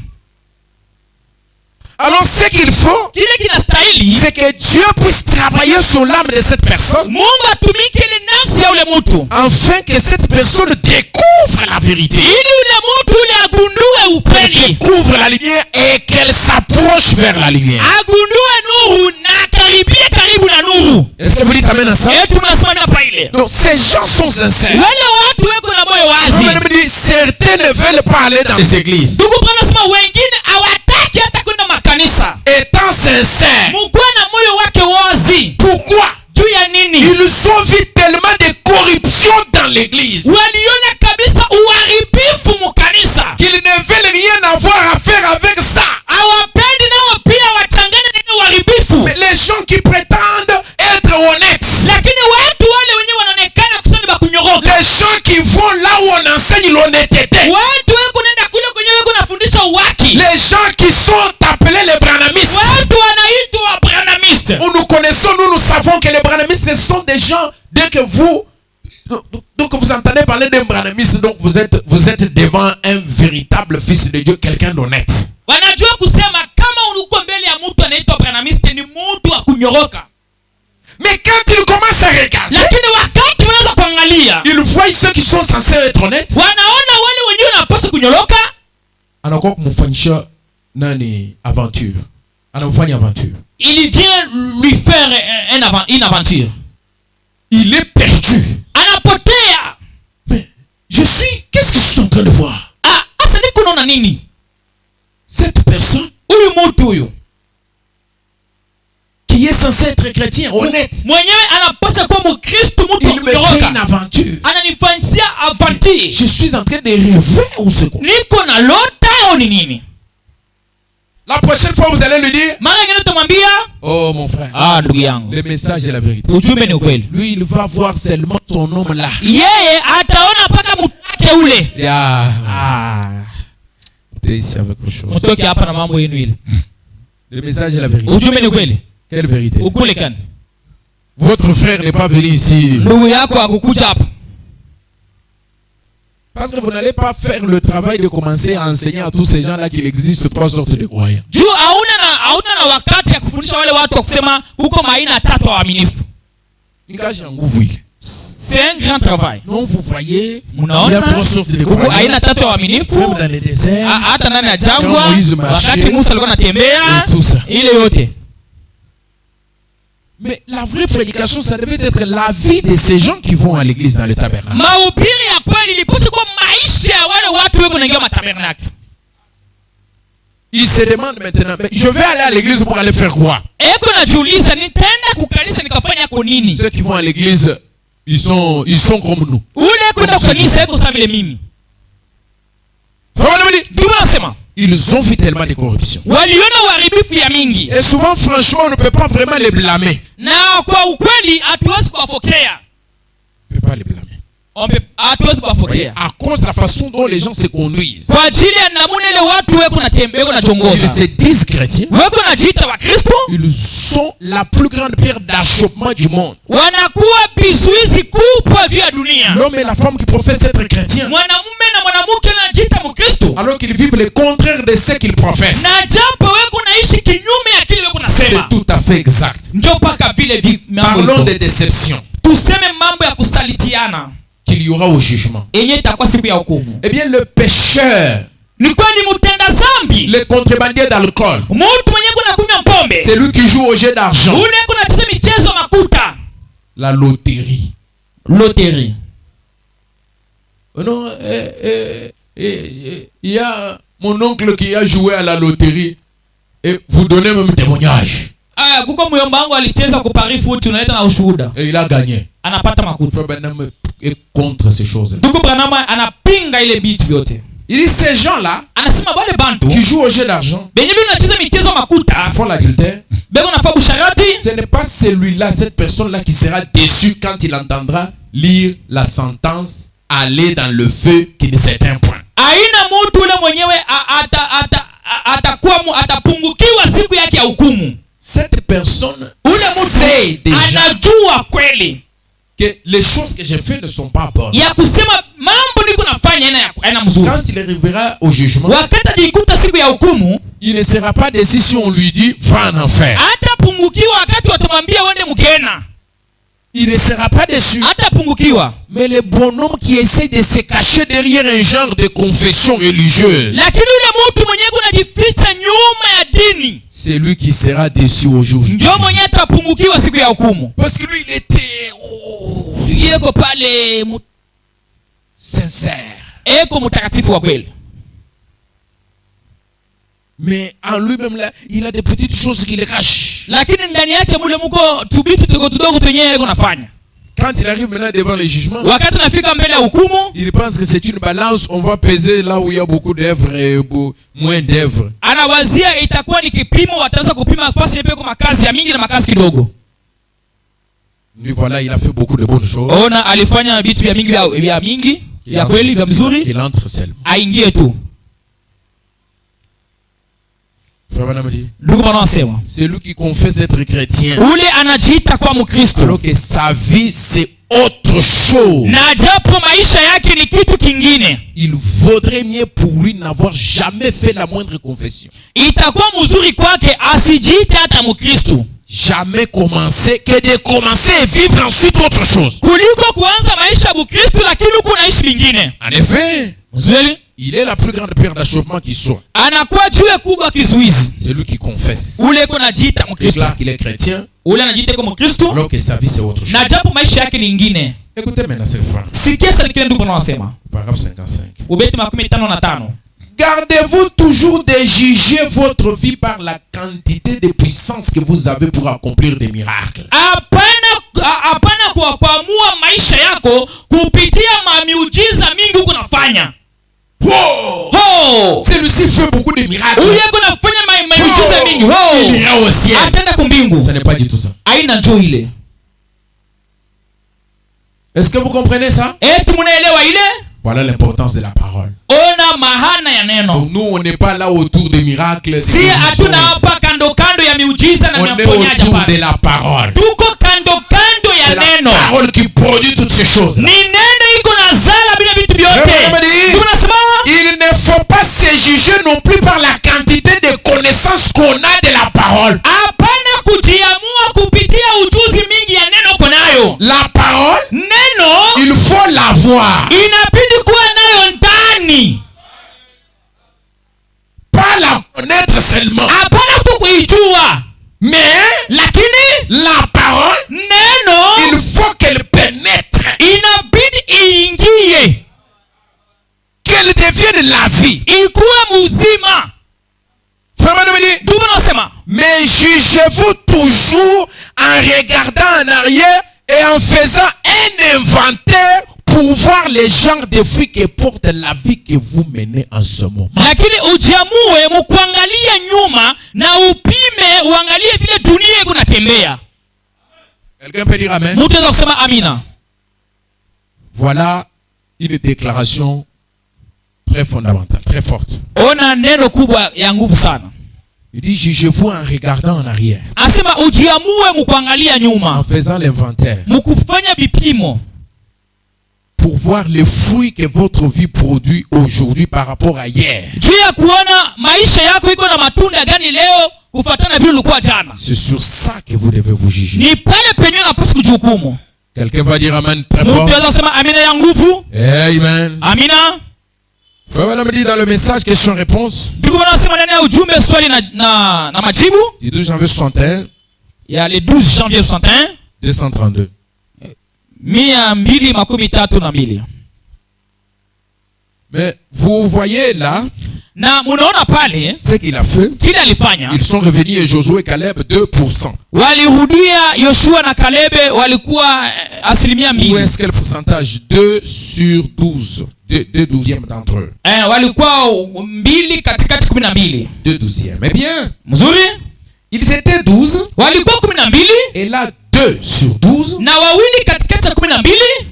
Alors ce qu'il faut, kile kinastahili c'est que Dieu puisse travailler sur l'âme de cette personne, Mungu atumike ile nafsi ya ule mtu afin que cette personne découvre la vérité, ili ule mtu ule agundue ukweli, découvre la lumière et qu'elle s'approche vers la lumière. agundue nuru na karibie karibu na nuru. Est-ce que vous dites amen à ça? Tunasema hapa ile. Donc ces gens sont sincères. Wale watu weko na moyo wazi. Certains ne veulent pas aller dans les églises. Ndugu Bwana anasema wengine hawataki hata kwenda makanisa. Étant sincères. Mkuwe na moyo wake wazi. Pourquoi? Juu ya nini? Ils ont vu tellement de corruption dans l'église. Waliona kabisa uharibifu mkanisa. Qu'ils ne veulent rien avoir à faire avec ça. Hawapendi nao pia wachangane na uharibifu. Mais les gens qui prétendent être honnêtes. Lakini watu wale wenyewe wanaonekana kusema bakunyoroka. Les gens qui vont là où on enseigne l'honnêteté. Watu wako nenda kule kwenye wako nafundisha uwaki. Les gens qui sont appelés les branamistes. Watu wanaitwa branamistes. Nous connaissons, nous savons que les branamistes ce sont des gens, dès que vous donc vous entendez parler d'un branamiste, donc vous êtes devant un véritable fils de Dieu, quelqu'un d'honnête. Wanajua kusema kama uko mbele ya mtu anaitwa branamiste ni mtu wa kunyoroka. Mais quand ils commencent à regarder, lakini wakati wanaanza kuangalia, ils voient ceux qui sont censés être honnêtes. Wanaona wale wenyewe wanapaswa kunyoroka. Anakuwa kumfanyisha nani aventure. Anamfanya aventure. Il vient lui faire une aventure. Il est perdu. Anapotea. Mais qu'est-ce que je suis en train de voir? Asa ni kunaona nini? Cette personne, huyu mtu huyu qui est censé être chrétien, honnête, mwenyewe anapaswa kuwa Mkristo, mtu wa il me fait kunyoroka. une aventure. Ananifanyia aventure. Je suis en train de rêver ou c'est quoi? Niko na lota au ni nini? La prochaine fois vous allez lui dire, mara ngine utamwambia, oh mon frère, ndugu yangu, le message est la vérité. Ujumbe ni ukweli. Lui il va voir seulement son homme là. Yeye ataona paka mtake ule. Ici avec autre chose. Mtoke hapa na mambo yenu ile. Le message est la vérité. Ujumbe ni ukweli. Quelle vérité? Ukule kan. Votre frère n'est pas venu ici. Ndugu yako akukuja hapa. Parce que vous n'allez pas faire le travail de commencer à enseigner à tous ces gens-là qu'il existe trois sortes de croyants. Juu hauna na wakati ya kufundisha wale watu kusema huko maina tatu waaminifu. Ingaje nguvu ile. C'est un grand travail. Non, vous voyez, il y a Munaona trois sortes de huko croyants. aina tatu waaminifu. Même dans les déserts. Hata ndani ya jangwa Quand Moïse marchait, wakati Musa alikuwa anatembea et tout ça. ile yote. Mais la vraie prédication, ça devait être la vie de ces gens qui vont à l'église dans le tabernacle. Mahubiri ya kweli ilipaswa kuwa maisha ya wale watu wako naingia matabernacle. Ils se demandent maintenant, mais je vais aller à l'église pour aller faire quoi? Eko najiuliza nitaenda kukanisa nikafanya kwa nini? Ceux qui vont à l'église, ils sont comme nous. Ule kwenda kanisa eko sawa vile mimi. Ndio nasema. Ils ont vu tellement de corruption. Waliona uharibifu ya mingi. Et souvent, franchement, on ne peut pas vraiment les blâmer. Na kwa ukweli hatuwezi kuwafokea. On ne peut pas les blâmer. Hatuwezi kuwafokea. À cause de la façon dont les gens se conduisent. Kwa ajili ya namna ile watu weko natembea na chongoza. Ils se disent chrétiens. Weko najiita wa Kristo. Ils sont la plus grande pierre d'achoppement du monde. Wanakuwa bizuizi kubwa juu ya dunia. L'homme et la femme qui professent être chrétiens. Mwanamume na mwanamke anajiita Mkristo. Alors qu'ils vivent le contraire de ce qu'ils professent. Na jambo weko naishi kinyume ya kile weko nasema. C'est tout à fait exact. Ndio paka vile Parlons de déception. Tuseme mambo ya kusalitiana. Qu'il y aura au jugement. Yenye itakuwa siku ya hukumu. Eh bien, le pécheur, ni kweli mtenda zambi, le contrebandier d'alcool, mtu mwenye kunakunywa pombe, c'est lui qui joue au jeu d'argent, ule kunacheza michezo makuta, la loterie. Loterie. Non, il y a mon oncle qui a joué à la loterie et vous donnez même témoignage. Kuko muyomba wangu alicheza ku Paris foot, unaleta na ushuhuda. Et il a gagné. Anapata makuta. Branham est contre ces choses-là. Ndugu Branham anapinga ile bitu vyote. Il dit ces gens-là anasema wale bantu qui jouent au jeu d'argent, benye binacheza michezo makuta, font l'adultère, beko nafaa busharati. Ce n'est pas celui-là, cette personne-là qui sera déçu quand il entendra lire la sentence aller dans le feu qui ne s'éteint point. Aina mtu ule mwenyewe atapungukiwa siku yake ya hukumu. Cette personne sait déjà que les choses que j'ai faites ne sont pas bonnes. ya kusema mambo niko nafanya haina mzuri. Quand il arrivera au jugement, Wakati ajikuta siku ya hukumu, il ne sera pas déçu si on lui dit va en enfer. hatapungukiwa wakati watamwambia wende mkena. Il ne sera pas déçu. Hatapungukiwa. Mais le bonhomme qui essaie de se cacher derrière un genre de confession religieuse, Lakini yule mtu mwenyewe kunajificha nyuma ya dini, c'est lui qui sera déçu au jour. ndio mwenyewe atapungukiwa siku ya hukumu. Parce que lui, il était Yeko pale sincère. eko mtakatifu wa kweli. Mais en lui-même, là, il a des petites choses qui le cachent. Lakini ndani yake mule mko tubitu tudogo tenyewe eko nafanya. Quand il arrive maintenant devant le jugement, Wakati nafika mbele ya hukumu, il pense que c'est une balance, on va peser là où il y a beaucoup d'œuvres et moins d'œuvres. anawazia itakuwa ni kipimo, wataanza kupima nafasi yepe kwa makazi ya mingi na makazi kidogo. Lui, voilà, il a fait beaucoup de bonnes choses. Ona alifanya vitu vya mingi ya kweli vya mzuri, Il entre seulement. aingie tu. Frère Branham dit, Ndugu wanasema, c'est lui qui confesse être chrétien, ule anajiita kwa Mkristo, alors que sa vie c'est autre chose. na japo maisha yake ni kitu kingine. Il vaudrait mieux pour lui n'avoir jamais fait la moindre confession. Itakuwa mzuri kwake asijiite hata Mkristo, Jamais commencer que de commencer et vivre ensuite autre chose. kuliko kuanza maisha ya Mkristo lakini huko naishi mingine. En effet, Mzuri, il est la plus grande pierre d'achoppement qui soit. anakuwa jiwe kubwa kizuizi. C'est lui qui confesse. Ule ko najiita Il Mkristo, déclare qu'il est chrétien, ule anajiita kwa Mkristo, alors que sa vie c'est autre chose. na japo maisha yake ni nyingine. Écoutez maintenant cette phrase. Sikia sasa kile ndugu wanasema. Paragraphe 55. Ubeti 55. Gardez-vous toujours de juger votre vie par la quantité de puissance que vous avez pour accomplir des miracles. Hapana kuamua maisha yako kupitia miujiza mingi huko nafanya. Oh! Celui-ci fait beaucoup de miracles. Huyu yako nafanya miujiza mingi. Il ira au ciel. Atenda kumbingu. Ça n'est pas du tout ça. Haina njoo ile. Est-ce que vous comprenez ça? Eti mnaelewa ile? Voilà l'importance de la parole. Ona mahana ya neno. Donc nous, on n'est pas là autour des miracles. Si hatuna hapa kando ya miujiza na on est maponyaji autour hapa. de la parole. Tuko kando ya C'est la neno. parole qui produit toutes ces choses. Ni neno iko na zala bila vitu vyote. Tunasema il ne faut pas se juger non plus par la quantité de connaissances qu'on a de la parole. hapana kujiamua kupitia ujuzi mingi ya neno konayo. La parole, Neno il faut l'avoir. inabidi kuwa nayo ndani. Pas la connaître seulement. Hapana kukuijua. Mais Lakini la parole, neno il faut qu'elle pénètre. inabidi iingie. Qu'elle devienne la vie. Ikuwe muzima. Ndugu nasema, mais jugez-vous toujours en regardant en arrière et en faisant un inventaire pour voir les genres de fruits que porte la vie que vous menez en ce moment. lakini ujiamue mkuangalia nyuma na upime uangalie vile dunia iko natembea. Quelqu'un peut dire amen? Mtu anaweza kusema amina. Voilà une déclaration très fondamentale, très forte. Ona neno kubwa ya nguvu sana. Il dit jugez-vous en regardant en arrière, Asema ujiamue mkuangalia en nyuma, faisant l'inventaire mkufanya vipimo pour voir les fruits que votre vie produit aujourd'hui par rapport à hier. juu ya kuona maisha yako iko na matunda gani leo kufuatana vile ulikuwa jana. C'est sur ça que vous devez vous juger. Ni pale penye unapaswa kujihukumu. Quelqu'un va dire amen très fort. Mtu anaweza kusema amina ya nguvu. Amen. Amina. Voilà, me dit dans le message question-réponse Ndiko wanasema ndani ya ujumbe swali na majibu du 12 janvier 61, ya le 12 janvier 61 232. 232. Mais vous voyez là Na munaona pale ce qu'il a fait. kile alifanya. Ils sont revenus et Josué et Caleb 2%. Walirudia Yoshua na Kalebe walikuwa asilimia Où 2. est-ce quel pourcentage? 2 sur 12. 2 douzièmes d'entre eux. Walikuwa 2 katikati 12. 2 douzièmes. Eh bien, Mzuri? ils étaient 12. Walikuwa 12 Et là, 2 sur 12 na wawili katikati ya 12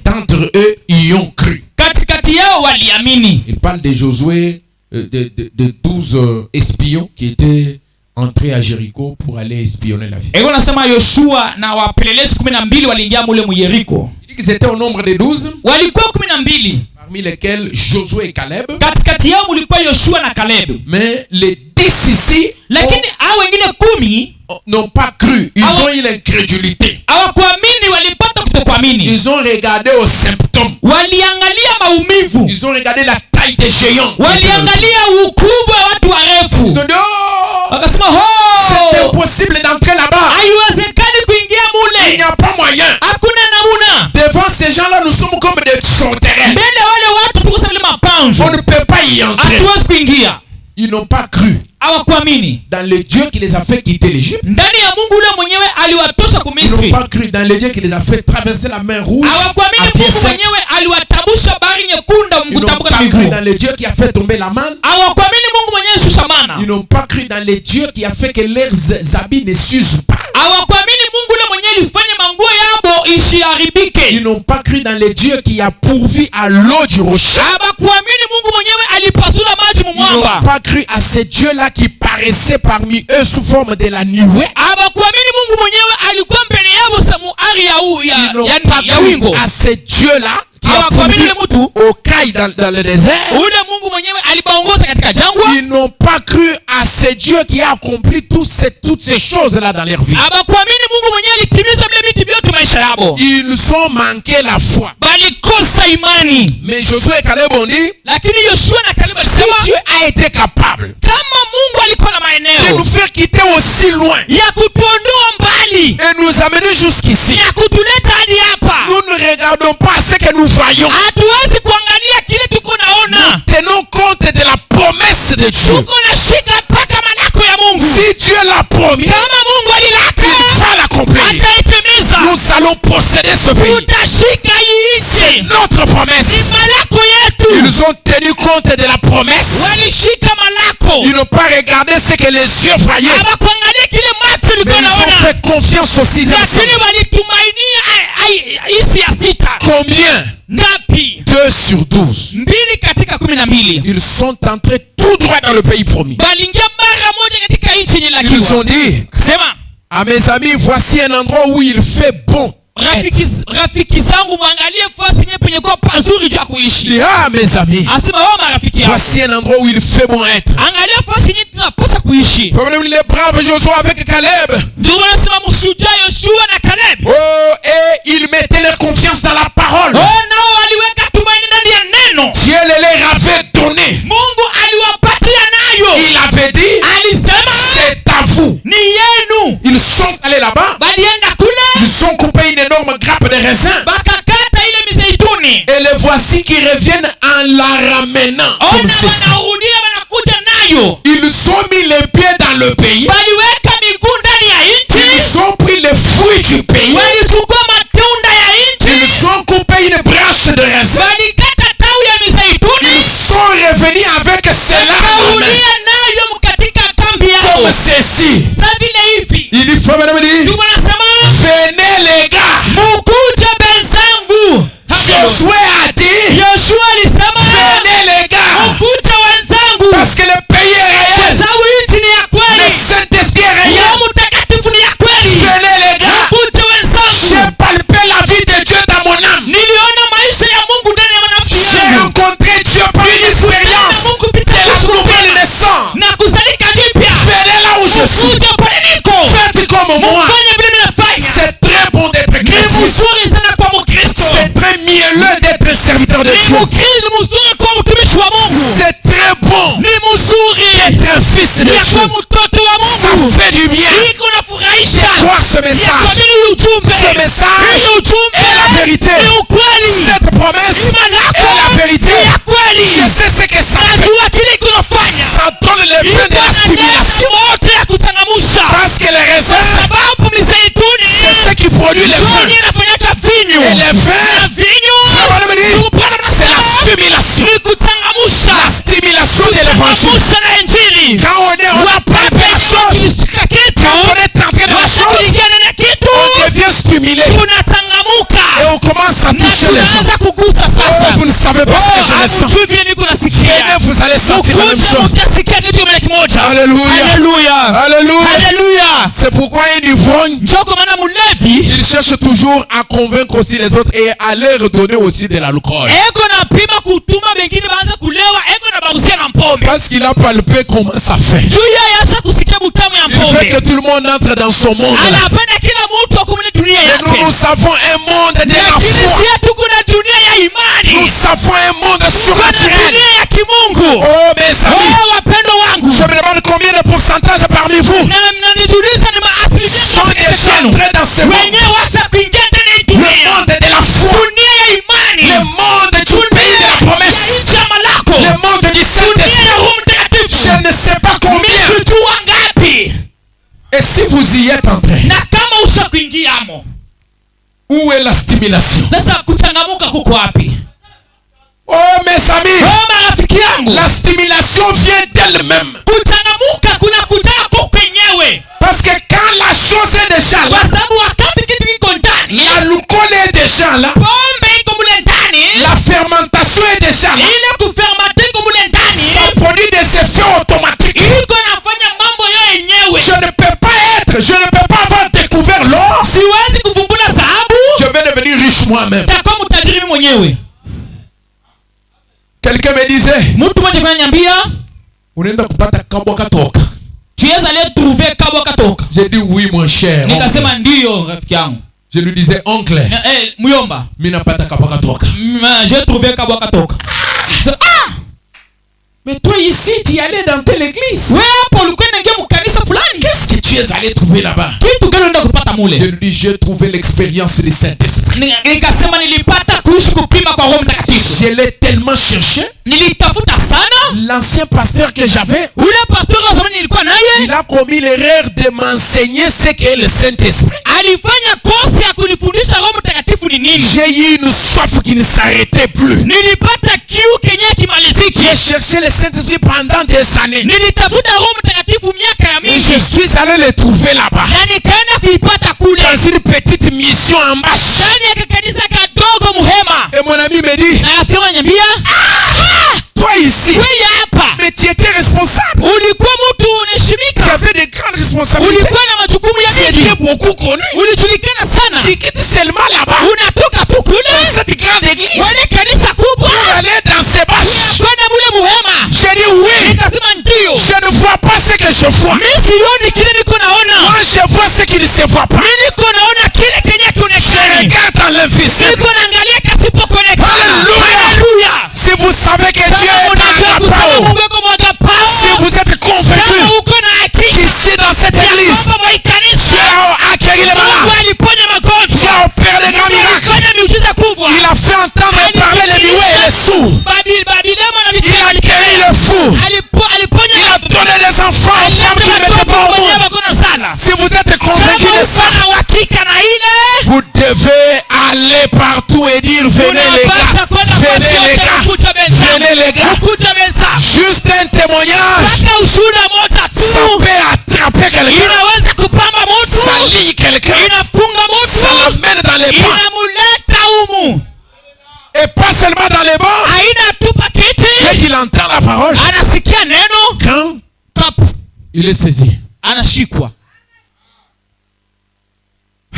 d'entre eux y ont cru. katikati yao waliamini. Il parle de Josué, de 12 espions qui étaient entrés à Jéricho pour aller espionner la ville. Ego nasema Yoshua na wapelelezi 12 waliingia mule mu Yeriko. Il dit Ils étaient au nombre de 12, walikuwa 12, parmi lesquels Josué et Caleb. katikati yao mulikuwa Yoshua na Caleb. Mais les 10 ici Lakini hao wengine 10 n'ont pas cru. Ils ont eu l'incrédulité. hawakuamini, walipata kutokuamini. Ils ont regardé aux symptômes. Waliangalia maumivu, Ils ont regardé la taille des géants. waliangalia ukubwa wa watu warefu, Ils ont dit, oh, wakasema c'est ho, impossible d'entrer là-bas. haiwezekani kuingia Il n'y mule, a pas moyen. hakuna namuna. Devant ces gens-là, nous sommes comme des sauterelles. Mbele ya wale watu tuko kama vile mapanzu, On ne peut pas y entrer. hatuwezi kuingia. Ils n'ont pas cru Hawakuamini dans le Dieu qui les a fait quitter l'Égypte. ndani ya Mungu ule mwenyewe aliwatosha Ils n'ont kumisri. pas cru dans le Dieu qui les a fait traverser la mer rouge Hawakuamini à pied Mungu sec. mwenyewe aliwatabusha bahari nyekundu Ils n'ont mkutambuka na pas cru miguu. dans le Dieu qui a fait tomber la manne. Hawakuamini Mungu mwenyewe shusha mana. Ils n'ont pas cru dans le Dieu qui a fait que leurs habits ne s'usent pas. Hawakuamini Mungu ule mwenyewe alifanya manguo yao isiharibike. Ils n'ont pas cru dans le Dieu qui a pourvu à l'eau du rocher. Hawakuamini Mungu mwenyewe alipasula maji Ils n'ont mumwamba. pas cru à ce Dieu-là qui paraissait parmi eux sous forme de la nuée. Hawakuamini Mungu mwenyewe alikuwa mbele yao samu ari Ils n'ont pas ya cru wingo. à ce Dieu-là qui a Hawakuamini pourvu ule mtu au caille dans le désert. ule Mungu mwenyewe alibaongoza katika jangwa. Ils n'ont pas cru à ce Dieu qui a accompli toutes ces choses-là dans leur vie. Hawakuamini Mungu mwenyewe alitimiza vile vitu vyote maisha yao. Ils ont manqué la foi. Balikosa imani. Mais Josué et Caleb ont dit, Lakini Yoshua na Caleb si alisema Dieu a été capable kama Mungu alikuwa na de maeneo nous faire quitter aussi loin ya kutuondoa mbali, et nous amener jusqu'ici, ya kutuleta hadi hapa, nous ne regardons pas ce que nous voyons. hatuwezi kuangalia kile tuko naona, Tenons compte de la promesse de Dieu. tuko na shika mpaka malako ya Mungu. Si Dieu l'a promis, Kama Mungu alilaka il va l'accomplir. ataitimiza, Nous allons posséder ce pays. tutashika iishi Notre promesse. malako yetu. Ils ont tenu compte de la promesse. Walishika malako, Ils n'ont pas regardé ce que les yeux voyaient. hawakuangalia kile macho Mais ilikuwa ils ont naona, fait confiance au sixième lakini sens. walitumainia hisi ya sita. Combien? Ngapi? 2 sur 12. 2 katika 12. Ils sont entrés tout droit dans le pays promis. Balingia mara moja katika nchi yenye Ils lakiwa. ont dit, Sema, à mes amis, voici un endroit où il fait bon. rafiki zangu mwangalie fasi yenye penye kwa pazuri juu ya kuishi. Il dit, ah mes amis, Asema wao marafiki yao, voici un endroit où il fait bon être. angalia fasi yenye tunapaswa kuishi. Problème, les braves Josué avec Caleb. Ndio wanasema mshujaa Yoshua na Caleb. Oh, et ils mettaient leur confiance dans la parole. Nao waliweka tumaini ndani ya neno. Dieu les leur avait donné. Mungu aliwapatia nayo. Il avait dit, Alisema c'est à vous. ni yenu. Ils sont allés là-bas. Balienda kule Ils ont coupé une énorme grappe de raisin. bakakata ile mizeituni. Et les voici qui reviennent en la ramenant. Comme Ona ceci. wanarudia wanakuja nayo. Ils ont mis les pieds dans le pays. Baliweka miguu ndani ya nchi. Ils ont pris les fruits du pays. Walichukua matunda ya nchi. Ils ont coupé une branche de raisin. Walikata tawi ya mizeituni. Ils sont revenus avec cela en main. Wakarudia nayo katika kambi yao. Comme ceci. Sasa vile hivi. Il faut madame dire, Ndio wanasema venez les gars. mukuje benzangu. Josué a dit, Yoshua alisema venez les gars. mukuje wenzangu. Parce que le pays est réel. Sababu nchi ni ya Le kweli. Saint-Esprit est réel. Roho Mtakatifu ni ya kweli. Venez les gars. Mukuje wenzangu. J'ai palpé la vie de Dieu dans mon âme. Niliona maisha ya Mungu ndani ya nafsi J'ai yangu. rencontré Dieu par une expérience Mungu de kupitia la nouvelle kushuhudia naissance. na kuzalika jipya. Venez là où je suis. Mukuje pale niko. Faites comme moi. Mfanye vile ninafanya. C'est très bon d'être Ni chrétien. mzuri sana kwa Mkristo. C'est très mielleux d'être serviteur de Ni Dieu. Mkristo mzuri kwa mtumishi wa Mungu. C'est très bon Ni mzuri d'être un fils de ya kuwa Dieu. mtoto wa Ça Mungu. fait du bien. Iko nafurahisha. Croire ce Kwa message. nini ujumbe? Ce message Hii ujumbe est la vérité. ni ukweli. Cette promesse Malako est la vérité. ni ya kweli. Je sais ce que ça fait. Najua kile iko nafanya. Ça donne le feu de la stimulation. moto ya kuchangamsha. Parce que le raisin, Sababu mizeituni c'est ce qui produit le ndio feu. inafanyaka vinyo. Et le feu, Na vinyo Bwana me dit, Bwana c'est la anasema stimulation. ni kuchangamsha. La stimulation de l'évangile. Kuchangamsha na Injili. Quand on est en train de faire des choses, Ukishika kitu, quand on est en train de faire des choses, ukiingiana na kitu, on devient stimulé. tunachangamuka. Et on commence à Na toucher les gens. tunaanza kugusa Oh, sasa. vous ne savez pas ce que je ressens. Hamujui vile niko nasikia. Venez, vous allez sentir la même Mkuja chose. mutasikia kitu kimoja kimoja. moja. Alléluia. Haleluya. Alléluia. Haleluya. C'est pourquoi un ivrogne, Njoo kwa maana mlevi il cherche toujours à convaincre aussi les autres et à leur donner aussi de l'alcool. eko na pima kutuma wengine baanze kulewa, eko na bahusia na pombe. Parce qu'il a palpé comment ça fait. Juu yeye acha kusikia butamu ya Il veut pombe. que tout le monde entre dans son monde. Anapenda kila mtu akumune dunia Et yake. nous avons un monde de la Lakini foi. sisi tuko na dunia ya imani. Nous avons un monde Kuna surnaturel. dunia ya kimungu. Oh mes amis, Wapendo wangu, je me demande combien de pourcentage parmi vous na mnaniuliza ni maasilimia sont déjà entrés dans ce monde. wenyewe washa kuingia ndani ya Le dunia. monde de la foi. Dunia ya imani. Le monde du pays de la promesse. Shamba lako. Le monde du Dunia Saint-Esprit. ya Roho Mtakatifu. Je ne sais pas combien. Msijua ngapi. Et si vous y êtes entrés, Na kama usha kuingiamo, où est la stimulation? sasa kuchangamuka kuko wapi? Oh mes amis, Marafiki yangu, la stimulation vient d'elle-même. kuchangamuka kuna kutaka kwa kwenyewe. Parce que quand la chose est déjà là, Kwa sababu wakati kitu kiko ndani, l'alcool est déjà là, pombe iko mule ndani, la fermentation est déjà là, ile kufermate iko mule ndani, ça produit des effets automatiques. iko nafanya mambo yao yenyewe. Je ne peux pas avoir découvert l'or. Siwezi kuvumbula dhahabu, Je vais devenir riche moi-même. takuwa mtajiri mimi mwenyewe. Quelqu'un me disait, Mtu mmoja kaniambia, unaenda kupata kabwa katoka. tuweza leo trouver kabwa katoka. J'ai dit oui mon cher. Nikasema ndio rafiki yangu. Je lui disais oncle, Muyomba, mimi napata kabwa katoka. j'ai trouvé kabwa katoka. Mais toi ici, tu y allais dans telle église. Wewe hapo ulikuwa unaingia mkanisa fulani. Qu'est-ce que tu es allé trouver là-bas? Kitu gani unaenda kupata mule? Je lui dis, j'ai trouvé l'expérience du Saint-Esprit. Nikasema nilipata kuishi kupima kwa Roho Mtakatifu. Je l'ai tellement cherché. Nilitafuta sana. L'ancien pasteur que j'avais, Ule pastor wa zamani nilikuwa naye, il a commis l'erreur de m'enseigner ce qu'est le Saint-Esprit. alifanya kosa ya kunifundisha Roho Mtakatifu ni nini. J'ai eu une soif qui ne s'arrêtait plus. Nilipata kiu kenye kimaliziki. J'ai cherché le Saint-Esprit pendant des années. Nilitafuta Roho Mtakatifu miaka ya Et mingi. je suis allé le trouver là-bas. Na nikaenda kuipata kule. Dans une petite mission en marche. Ndani ya kanisa kadogo Muhema. Et mon ami me dit, Na rafiki yangu ananiambia, toi ici, wewe hapa mais tu étais responsable. ulikuwa mtu Tu unaheshimika. avais de grandes responsabilités. Ulikuwa na majukumu ya Tu mingi. étais beaucoup connu. Ulijulikana sana. Tu quittes seulement là-bas. Unatoka tu kule Dans cette grande église. kwenye kanisa kubwa Pour aller dans ces bâches. kwenda mule Muhema. J'ai dit oui. Nikasema ndio. Je ne vois pas ce que je vois. Mimi sioni kile niko naona. Moi, je vois ce qui ne se voit pas. Mimi niko naona kile kenye Je kionekana. regarde dans l'invisible. Niko naangalia kasipo konekana. Hallelujah. Haleluya. Si vous savez que Dieu est Unajua dans kusema la Mungu yuko mwagapao. si vous êtes convaincu Kama uko na hakika qu'ici dans cette église, kwamba mwa kanisa Dieu a accueilli les Mungu malades, aliponya Dieu magonjwa. a opéré les grands miracles, Alifanya miujiza kubwa. il a fait entendre parler les muets et les sourds, Babilema na il a guéri les fous, aliponya il a donné des enfants aux femmes qui ne mettaient pas au monde. Si vous êtes convaincu de ça, vous devez aller partout et dire venez les gars, venez les gars, venez les gars. Juste un témoignage, ça peut attraper quelqu'un, ça lie quelqu'un, ça l'amène dans les bancs. Et pas seulement dans les bancs, dès qu'il entend la parole, quand il est saisi.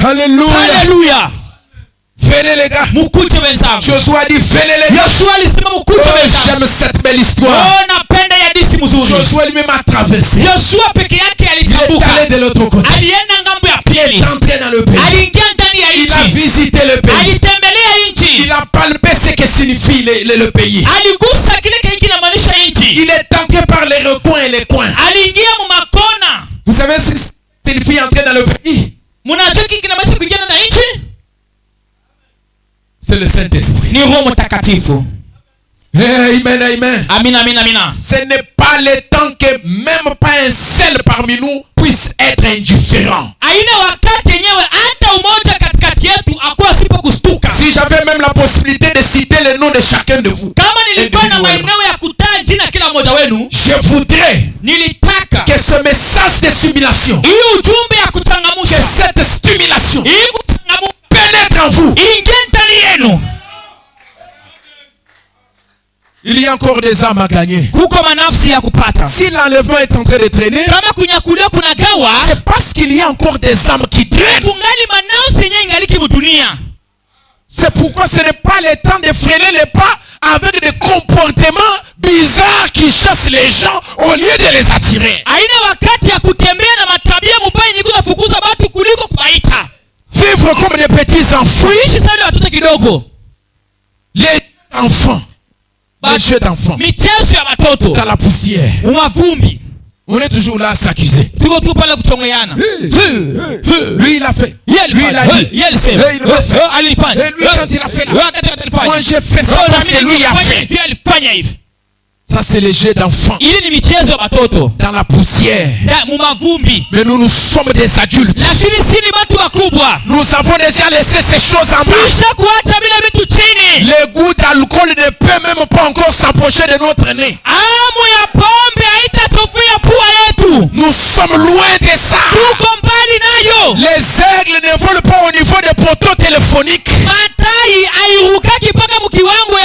Alléluia. Venez les gars. Joshua dit venez les gars. Oh, j'aime cette belle histoire. Joshua lui-même a traversé. Il est allé de l'autre côté. Il est entré dans le pays. Il a visité le pays. Il a palpé ce que signifie le pays. Il est entré par les recoins et les coins. Vous savez ce que signifie entrer dans le pays? C'est le Saint-Esprit. Amen, amen. Amina. Ce n'est pas le temps que même pas un seul parmi nous puisse être indifférent. Si j'avais même la possibilité de citer le nom de chacun de vous, je voudrais que ce message de stimulation, que cette stimulation pénètre en vous. Il y a encore des âmes à gagner. kuko manafsi ya kupata. Si l'enlèvement est en train de traîner, Kama kunyakuliwa kunagawa, c'est parce qu'il y a encore des âmes qui traînent. kungali manafsi yenye ingaliki mudunia. C'est pourquoi ce n'est pas le temps de freiner les pas avec des comportements bizarres qui chassent les gens au lieu de les attirer. Haina wakati ya kutembea na matabia mubaya yenye kufukuza watu kuliko kuwaita. Vivre comme des petits enfants. Kuishi sana watoto kidogo. Les enfants. Les jeux d'enfants. Michezo ya watoto. Dans la poussière. Umavumbi. On est toujours là à s'accuser. Tuko tu pale kuchongeana. Lui il a fait. Lui il a dit. Il a fait. Alifanya. Et lui quand il a fait là. Moi Moi j'ai fait ça parce que lui a fait. Alifanya hivi. Ça c'est les jeux d'enfants. Ili ni michezo ya watoto. Dans la poussière. Mumavumbi. Mais nous sommes des adultes. Lakini si ni watu wakubwa. Nous avons déjà laissé ces choses en bas. Kisha kuacha bila vitu chini. Le goût d'alcool ne peut même pas encore s'approcher de notre nez. Amu ya pombe haitatufia pua yetu. Nous sommes loin de ça. Tuko mbali nayo. Les aigles ne volent pas au niveau des poteaux téléphoniques. Matai hairukaki mpaka mkiwango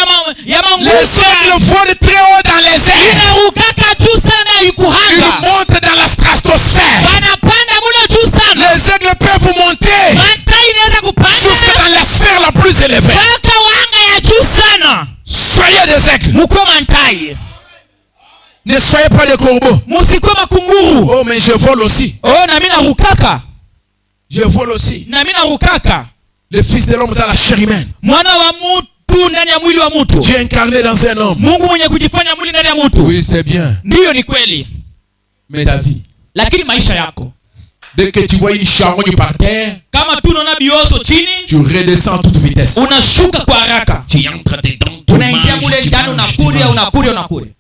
ya mangusa. Les aigles volent très haut dans les airs. Inarukaka juu sana na Ils yukuhanga. montent dans la stratosphère. Wanapanda mule juu sana. Les aigles peuvent monter Matai inaweza kupanda jusqu'à dans la sphère la plus élevée. mpaka wanga ya juu sana. Soyez des aigles. Mukwe mantai. Ne soyez pas des corbeaux. Musikwe makunguru. Oh mais je vole aussi. Oh na mimi narukaka. Je vole aussi. Na mimi narukaka. Le fils de l'homme dans la chair humaine. Mwana wa mtu ndani ya mwili wa mtu. Tu es incarné dans un homme. Mungu mwenye kujifanya mwili ndani ya mtu. Oui, c'est bien. Ndiyo ni kweli. Mais ta vie. Lakini maisha yako. Dès que tu vois une charogne par terre, Kama tu unaona bioso chini, tu redescends à toute vitesse. unashuka kwa haraka. Tu entres dedans, tu Unaingia manges, mule tu ndani manges, tu unakulia manges. unakulia.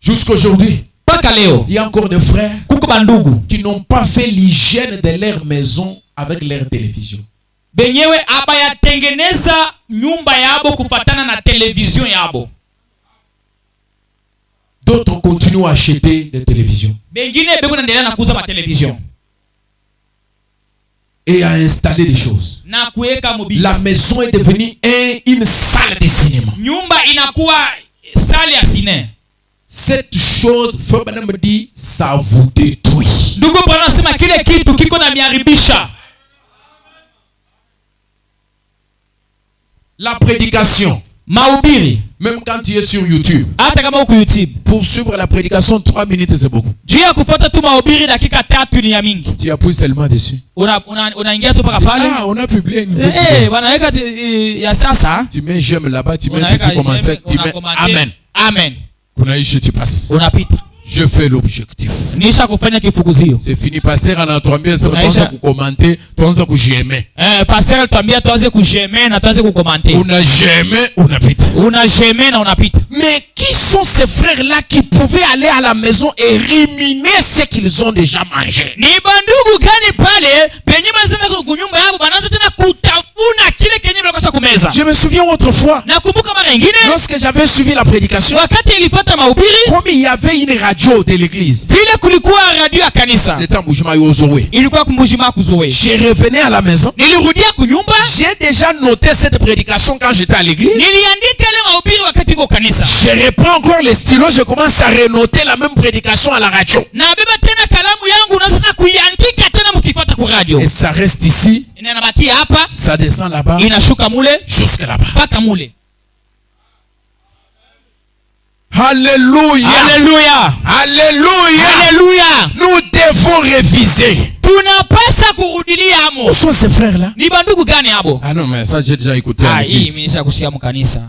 Jusqu'aujourd'hui, Mpaka leo il y a encore des frères kuko bandugu qui n'ont pas fait l'hygiène de leur maison avec leur télévision. benyewe abayatengeneza nyumba yabo kufatana na television yabo. D'autres continuent à acheter des télévisions Bengine beko naendelea na kuuza matelevision et à installer des choses. na kuweka mobile. La maison est devenue une salle de cinéma. Nyumba inakuwa sale ya cine. Cette chose, Frère Branham me dit, ça vous détruit. Ndugu Bwana anasema kile kitu kiko na miharibisha. La prédication, Mahubiri même quand tu es sur YouTube, hata kama uko YouTube, pour suivre la prédication, 3 minutes c'est beaucoup. juu ya kufuata tu mahubiri dakika 3 ni ya mingi. Tu appuies seulement dessus. Unaingia tu paka pale. Ah, on a publié une vidéo. Wanaweka ya sasa. Tu mets j'aime là-bas, tu mets un petit commentaire, tu mets Amen. Amen. Kunaisha tu passes. Unapita. Je fais l'objectif. Nisha kufanya kifukuzio. C'est fini. Pasteur anatuambia sasa tuanze kukomenter, tuanze kujieme. Pasteur alituambia tuanze kujeme na tuanze kukomenter. Unajeme, unapita. Unajeme na unapita. Mais qui sont ces frères-là qui pouvaient aller à la maison et ruminer ce qu'ils ont déjà mangé? Ni bandugu gani pale penye mazenda kunyumba yako banaanza tena kutafuna kile kenye walikosa kumeza. Je me souviens autrefois, Nakumbuka mara nyingine lorsque j'avais suivi la prédication, wakati ilifuata mahubiri, comme il y avait une radio de l'église, vile kulikuwa radio ya kanisa. c'était à Mujima Yozowe. Ilikuwa kumujima kuzoe. Je revenais à la maison. Nilirudia kunyumba. J'ai déjà noté cette prédication quand j'étais à l'église. Niliandika ile mahubiri wakati niko kanisa. Je reprends encore les stylos, je commence à renoter la même prédication à la radio. Na beba tena kalamu yangu naanza kuiandika tena mkifuata kwa radio. Et ça reste ici. Inabakia hapa. Ça descend là-bas. Inashuka mule. Jusque là-bas. Paka mule. Alléluia. Alléluia. Alléluia. Alléluia. Nous devons réviser. Tunapasha kurudilia amo. Où sont ces frères-là? Ni bandugu gani hapo? Ah non, mais ça j'ai déjà écouté à Hii l'église. mimi nishakusikia mkanisa.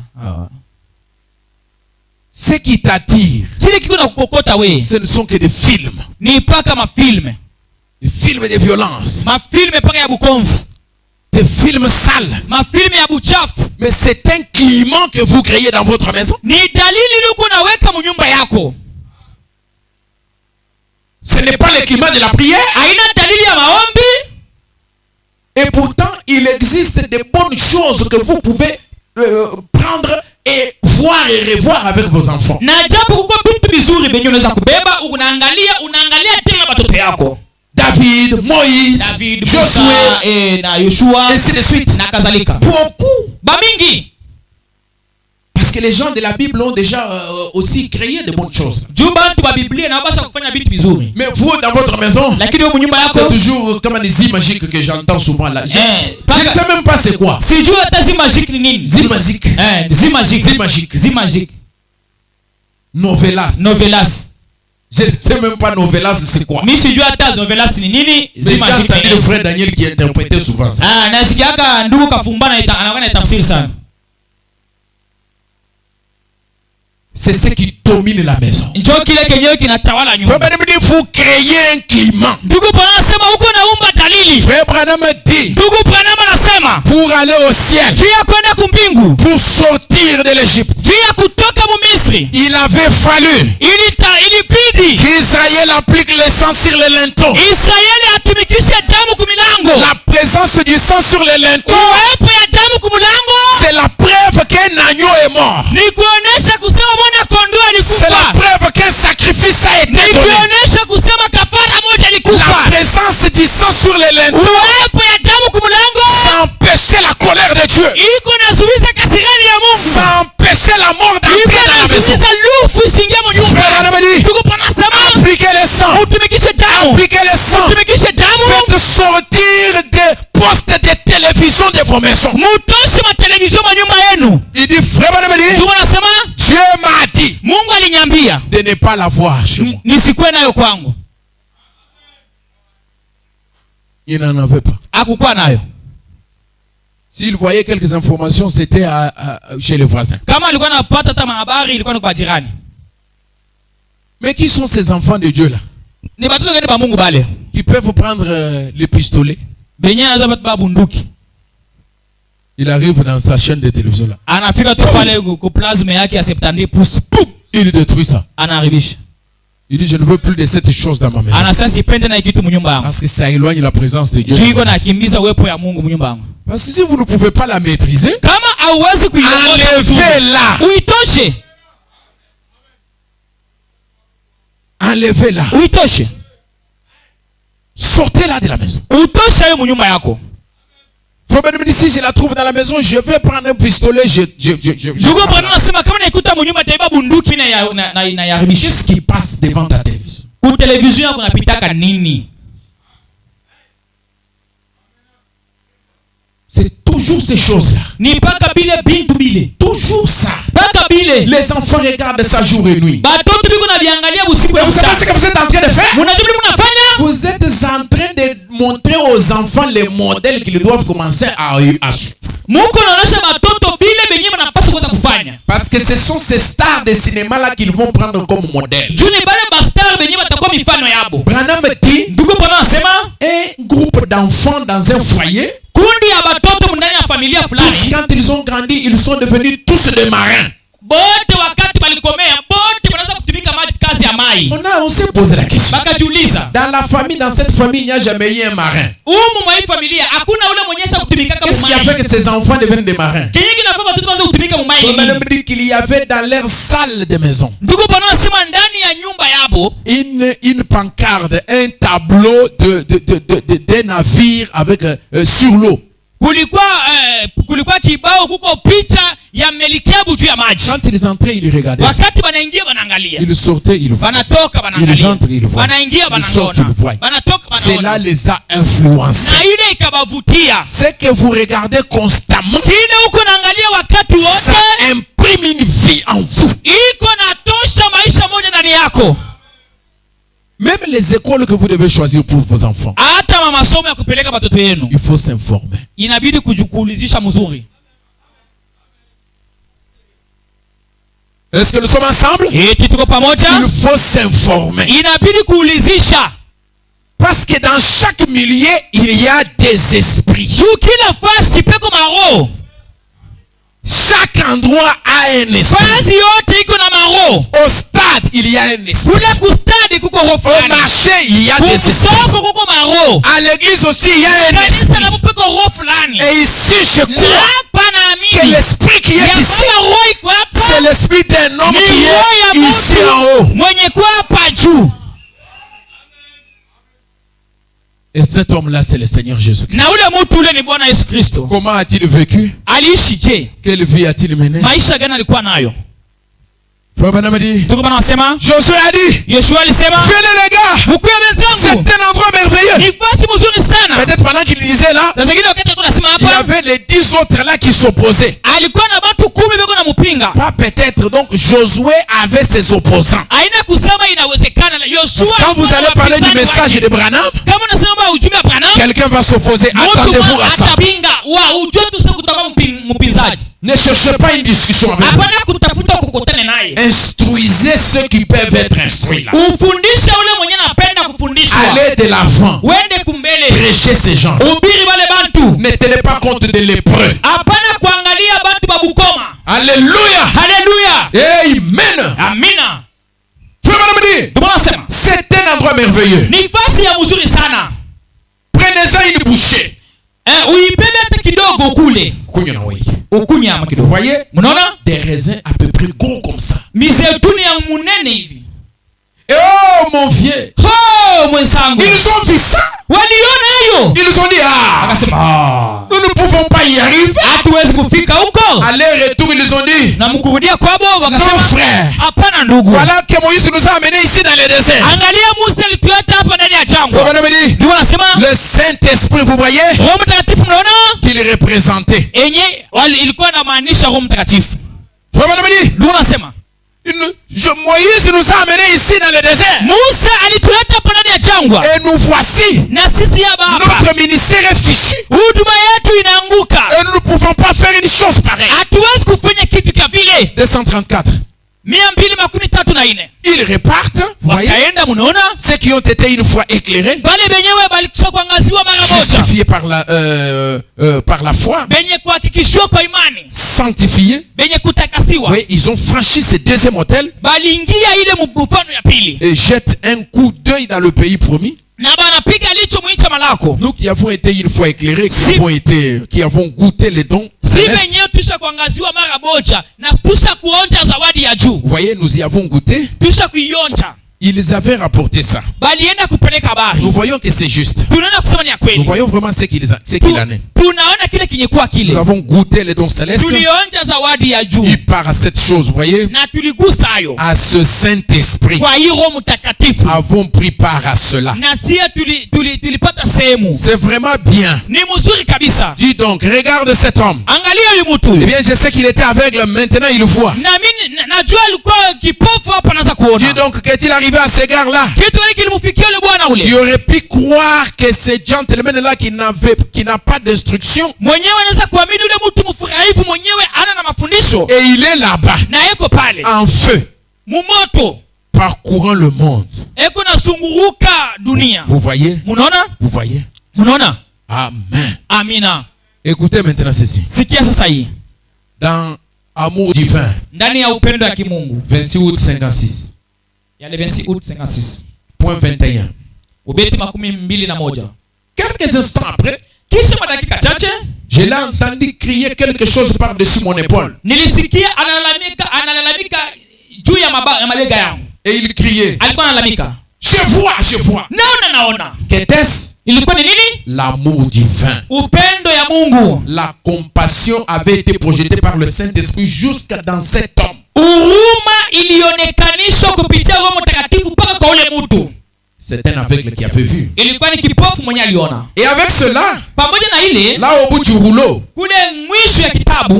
Ce qui t'attire, Kile kiko na kukokota we. ce ne sont que des films. Ni paka mafilme. Des films de violence. Mafilme paka ya bukomvu. Des films sales. Mafilme ya buchafu. Mais c'est un climat que vous créez dans votre maison. Ni dalili liko naweka munyumba yako. Ce n'est pas le climat de la prière. Haina dalili ya maombi. Et pourtant, il existe de bonnes choses que vous pouvez prendre et voir et revoir avec vos enfants. Na japo kuko vitu vizuri benye unaweza kubeba, unaangalia tena watoto yako. David, Moïse, Josué, na Yoshua, ainsi de suite. na kadhalika. Beaucoup. Bamingi. que les gens de la Bible ont déjà aussi créé de bonnes choses. Mais vous, dans votre maison, c'est toujours comme des zi magiques que j'entends souvent là. Je ne sais même pas c'est quoi. Zi magique. Novelas. Je ne sais même pas novelas c'est quoi. Mais j'ai entendu le frère Daniel qui interprétait souvent ça. C'est ce qui domine la maison. Vous créez un climat. Frère Branham dit, pour aller au ciel, pour sortir de l'Égypte, il avait fallu qu'Israël applique le sang sur les linteaux. La présence du sang sur les linteaux, c'est la preuve qu'un agneau est mort. C'est la preuve qu'un sacrifice a été donné. La présence du sang sur les linteaux, ça empêchait la colère de Dieu. Ça empêchait la mort d'entrer dans la maison. Appliquez le sang. Appliquez le sang. Faites sortir des postes de télévision de vos maisons. Il dit, frère, Dieu m'a dit de ne pas la voir chez moi. Il n'en avait pas. S'il voyait quelques informations, c'était chez les voisins. Mais qui sont ces enfants de Dieu là? Qui peuvent prendre les pistolets. Il arrive dans sa chaîne de télévision là. Il détruit ça. Il dit, je ne veux plus de cette chose dans ma maison. Parce que ça éloigne la présence de Dieu. Parce que si vous ne pouvez pas la maîtriser, enlevez-la. Enlevez-la. Sortez-la de la maison. Si je la trouve dans la maison, je vais prendre un pistolet. Qu'est-ce qui passe devant ta télévision? C'est toujours ces choses-là. Toujours ça. Les enfants regardent ça jour et nuit. Mais vous savez ce que vous êtes en train de faire? Vous êtes en train de montrer aux enfants les modèles qu'ils doivent commencer à suivre. Parce que ce sont ces stars de cinéma là qu'ils vont prendre comme modèle. Branham dit, un groupe d'enfants dans un foyer, quand ils ont grandi, ils sont devenus tous des marins. On s'est posé la question. Dans la famille, dans cette famille, il n'y a jamais eu un marin. Qu'est-ce qui a fait que ces enfants deviennent des marins? On dit qu'il y avait dans leur salle de maison une pancarte, un tableau de navire avec sur l'eau. Quand ils entraient, ils regardaient ça. Ils sortaient, ils voient. Ils entrent, ils voient. Ils sortent, ils voient. Cela les a influencés. Ce que vous regardez constamment, ça imprime une vie en vous. Même les écoles que vous devez choisir pour vos enfants, il faut s'informer. Est-ce que nous sommes ensemble? Il faut s'informer. Parce que dans chaque milieu, il y a des esprits. Chaque endroit a un esprit. Au stade, il y a un esprit. Au marché, il y a des esprits. À l'église aussi, il y a un esprit. Et ici, je crois que l'esprit qui est ici, c'est l'esprit d'un homme qui est ici en haut. Et ce Cet homme-là, c'est le Seigneur Jésus-Christ. Na ule mtu ule ni Bwana Yesu Kristo. Comment a-t-il vécu? Aliishi je? Quelle vie a-t-il mené? Maisha gani alikuwa nayo? Frère Branham a dit, Tuko wanasema, Josué a dit, Yoshua alisema, venez les gars, mkuye c'est wenzangu, un endroit merveilleux. ni fasi mzuri sana. Peut-être pendant qu'il disait là, Na zingine wakati alikuwa anasema il y hapa, avait les 10 autres là qui s'opposaient. alikuwa na watu 10 beko na mpinga. Pas peut-être, donc Josué avait ses opposants. Haina kusema inawezekana. Parce Yoshua que quand vous allez parler du message de Branham, kama unasema ujumbe wa Branham, quelqu'un va s'opposer. Attendez-vous à ça. atapinga. Wa ujue tu sasa kutoka mpinzaji. Ne cherchez pas une discussion avec lui. Hapana kutafuta kukutana naye. Instruisez ceux qui peuvent être instruits là. Ufundishe ule mwenye anapenda kufundishwa. Allez de l'avant. Wende kumbele. Prêchez ces gens. Ubiri wale bantu. Ne tenez pas compte de lépreux. Hapana kuangalia bantu babukoma. Alléluia. Haleluya. Amen. Amina. Frère, c'est un endroit merveilleux. Ni fasi ya mzuri sana. Prenez-en une bouchée. Uibebe hata kidogo kule. Ukunya ama kidogo. Vous voyez? Mnaona? Des raisins à peu près gros comme ça. Mizeituni ya munene hivi. Et oh mon vieux. Oh mwenzangu. Ils ont vu ça. Waliona hiyo. Ils ont dit nous ne pouvons pas y arriver. Hatuwezi kufika huko. Aller-retour ils ont dit na mkurudia kwabo wakasema non frère. Hapana ndugu. Voilà que Moïse nous a amené ici dans le désert. Angalia Musa alituleta hapa ndani ya jangwa. Ndio wanasema le Saint-Esprit, vous voyez? Roho Mtakatifu mnaona? Qu'il représentait. Enye ilikuwa inamaanisha Roho Mtakatifu. Ndio wanasema Moïse nous a amené ici dans le désert. Musa alituleta hapa ndani ya jangwa. Et nous voici. Na sisi hapa. Notre ministère est fichu. Huduma yetu inaanguka. Et nous ne pouvons pas faire une chose pareille. Hatuwezi kufanya kitu kama vile. 234. 234. Ils repartent. Wakaenda mnaona? Ceux qui ont été une fois éclairés. Bale benyewe balikisha kuangaziwa mara moja. Justifiés par la foi. Benye kuhakikishwa kwa imani. Sanctifiés. Benye kutakasiwa. Oui, ils ont franchi ce deuxième hôtel. Balingia ile mfano ya pili. Et jettent un coup d'œil dans le pays promis. Nous qui avons été une fois éclairés, qui avons goûté les dons célestes. Vous voyez, nous y avons goûté. Ils avaient rapporté ça. Nous voyons que c'est juste. Nous voyons vraiment ce qu'il en est. Nous avons goûté les dons célestes. Il part à cette chose, vous voyez, à ce Saint-Esprit. Avons pris part à cela. C'est vraiment bien. Dis donc, regarde cet homme. Eh bien, je sais qu'il était aveugle, maintenant il voit. Dis donc, qu'est-il arrivé à ce gars-là? Tu aurais pu croire que ce gentleman-là qui n'a pas d'instruction, et il est là-bas, en feu, parcourant le monde. Vous voyez? Vous voyez? Amen. Amina. Écoutez maintenant ceci. Dans Amour divin, 26 août 56. Point 21. Quelques instants après, je l'ai entendu crier quelque chose par-dessus mon épaule. Et il criait, je vois. Qu'était-ce? L'amour divin. La compassion avait été projetée par le Saint-Esprit jusqu'à dans cet homme. C'est un aveugle qui avait vu. Et avec cela, là au bout du rouleau,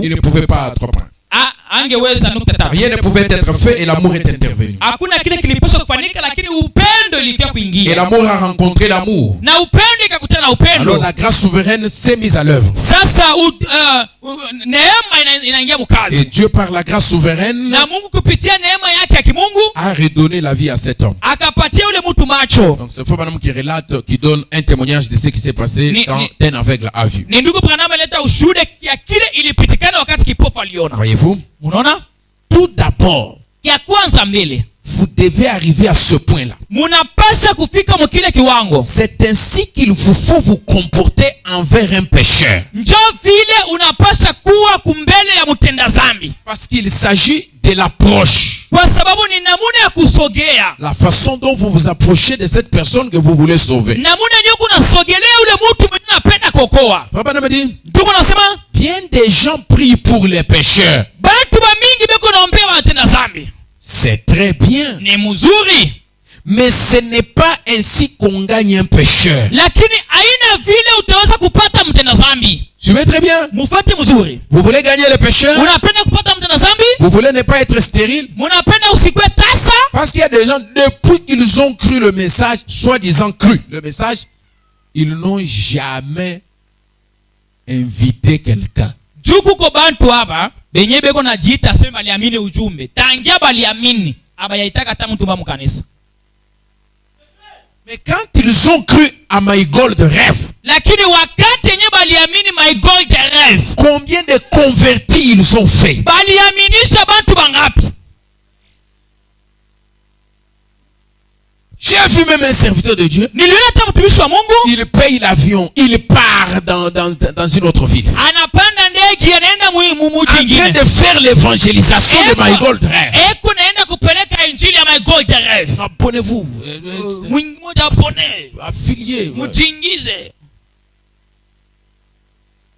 il ne pouvait pas trop prendre. Rien ne pouvait être fait et l'amour est intervenu. Et l'amour a rencontré l'amour. Alors la grâce souveraine s'est mise à l'œuvre. Et Dieu par la grâce souveraine a redonné la vie à cet homme. Donc c'est Frère Branham qui relate, qui donne un témoignage de ce qui s'est passé quand un aveugle a vu. Voyez-vous? Tout d'abord, vous devez arriver à ce point-là. C'est ainsi qu'il vous faut vous comporter envers un pécheur. Parce qu'il s'agit de l'approche. kwa sababu ni namuna ya kusogea, La façon dont vous vous approchez de cette personne que vous voulez sauver. namuna ndio kunasogelea ule mtu mwenye napenda kokoa. Frère Branham dit, Ndugu nasema bien des gens prient pour les pécheurs. bantu ba mingi beko naombea watenda zambi, C'est très bien. ni mzuri, Mais ce n'est pas ainsi qu'on gagne un pécheur. lakini aina vile utaweza kupata mtenda zambi. Suivez très bien. Mufate mzuri. Vous voulez gagner les pécheurs? Unapenda kupata mtenda zambi? Vous voulez ne pas être stérile? Munapenda usikwe tasa? Parce qu'il y a des gens, depuis qu'ils ont cru le message, soi-disant cru le message, ils n'ont jamais invité quelqu'un. Juu kuko bantu hapa benye beko najiita sema baliamini ujumbe. Tangia baliamini abayaitaka hata mtu mu kanisa. Mais quand ils ont cru à My Gold Rêve, Lakini wakati yenye baliamini My Gold Rêve, combien de convertis ils ont fait? baliaminisha bantu bangapi? J'ai vu même un serviteur de Dieu. Niliona hata mtumishi wa Mungu Il paye l'avion, il part dans une autre ville. anapanda ndege anaenda muji En train ingine. de faire l'évangélisation de My Gold Rêve. Eko naenda kupeleka injili ya My Gold Rêve. Abonnez-vous, Mmoja apone, affiliez. mchingize.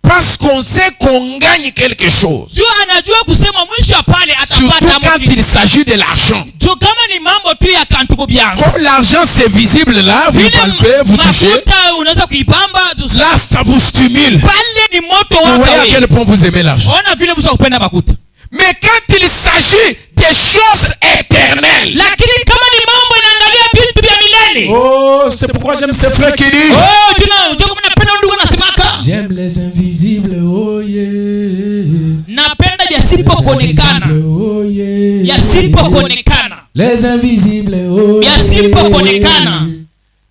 Parce qu'on sait qu'on gagne quelque chose. Juu anajua kusema mwisho pale Surtout atapata quand mtu. il s'agit de l'argent. Juu kama ni mambo tu ya kantuko byangu. Comme l'argent c'est visible là, vous palpez, vous touchez. Mafuta unaweza kuipamba Là, ça vous stimule. pale ni moto Vous wako voyez à wewe. quel point vous aimez l'argent. Ona vile msa kupenda makuta. Mais quand il s'agit des choses éternelles. Lakini kama ni mambo inaangalia vitu vya milele. Oh, c'est pourquoi j'aime ces frères qui disent. Oh, ndio kama napenda ndugu nasemaka. J'aime les invisibles, oh yeah. Napenda yasipokuonekana. Oh yeah. Yasipokuonekana. Les invisibles, oh yeah. Yasipokuonekana.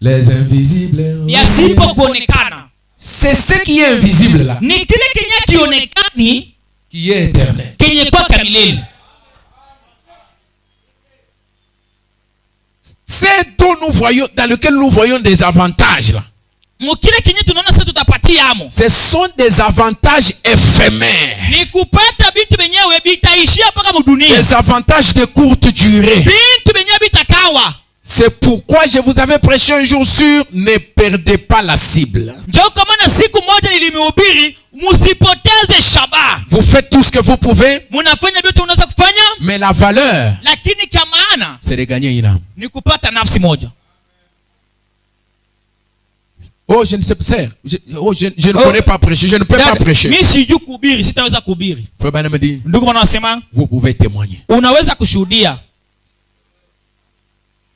Les invisibles, oh yeah. Yasipokuonekana. C'est ce qui est invisible là. Ni kile kenye kionekani Qui est éternel. kenye kwa milele. C'est dont nous voyons, dans lequel nous voyons des avantages là. Mukile kenye tunaona sasa tutapatia amo. Ce sont des avantages éphémères. Ni kupata vitu benyewe bitaishia paka mudunia. Des avantages de courte durée. Vitu benyewe bitakawa. C'est pourquoi je vous avais prêché un jour sur ne perdez pas la cible. Njoo kama na siku moja nilimehubiri musipoteze shabaha. Vous faites tout ce que vous pouvez, Munafanya vitu unaweza kufanya, mais la valeur, lakini cha maana c'est de gagner une âme. ni kupata nafsi moja. Oh, je ne sais pas. Je ne connais pas prêcher. Je ne peux pas prêcher. Mimi sijui kuhubiri, sitaweza kuhubiri. Frère Branham me dit, Ndugu bwana anasema vous pouvez témoigner. unaweza kushuhudia.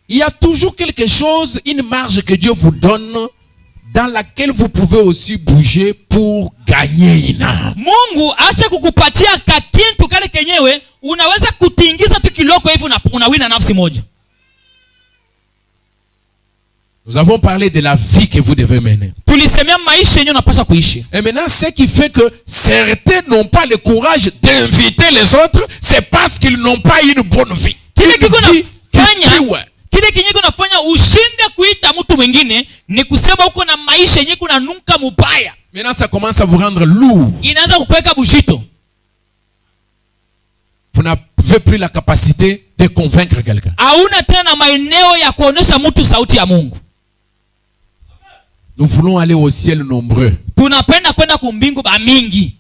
Il y a toujours quelque chose, une marge que Dieu vous donne, dans laquelle vous pouvez aussi bouger pour gagner une âme. Mungu acha kukupatia kakintu kale kenyewe unaweza kutingiza tu kiloko hivi unawina nafsi moja. Nous avons parlé de la vie que vous devez mener. Tulisemea maisha yenyewe unapaswa kuishi. Et maintenant, ce qui fait que certains n'ont pas le courage d'inviter les autres, c'est parce qu'ils n'ont pas une bonne vie. Kile kiko Une vie nafanya qui ouais. kile kenyewe unafanya ushinde kuita mtu mwingine ni kusema uko na maisha yenyewe kuna nuka mubaya. Maintenant, ça commence à vous rendre lourd. Inaanza kukuweka bushito. Vous n'avez plus la capacité de convaincre quelqu'un. Hauna tena maeneo ya kuonesha mtu sauti ya Mungu. Nous voulons aller au ciel nombreux. Tunapenda kwenda kumbingu ba mingi.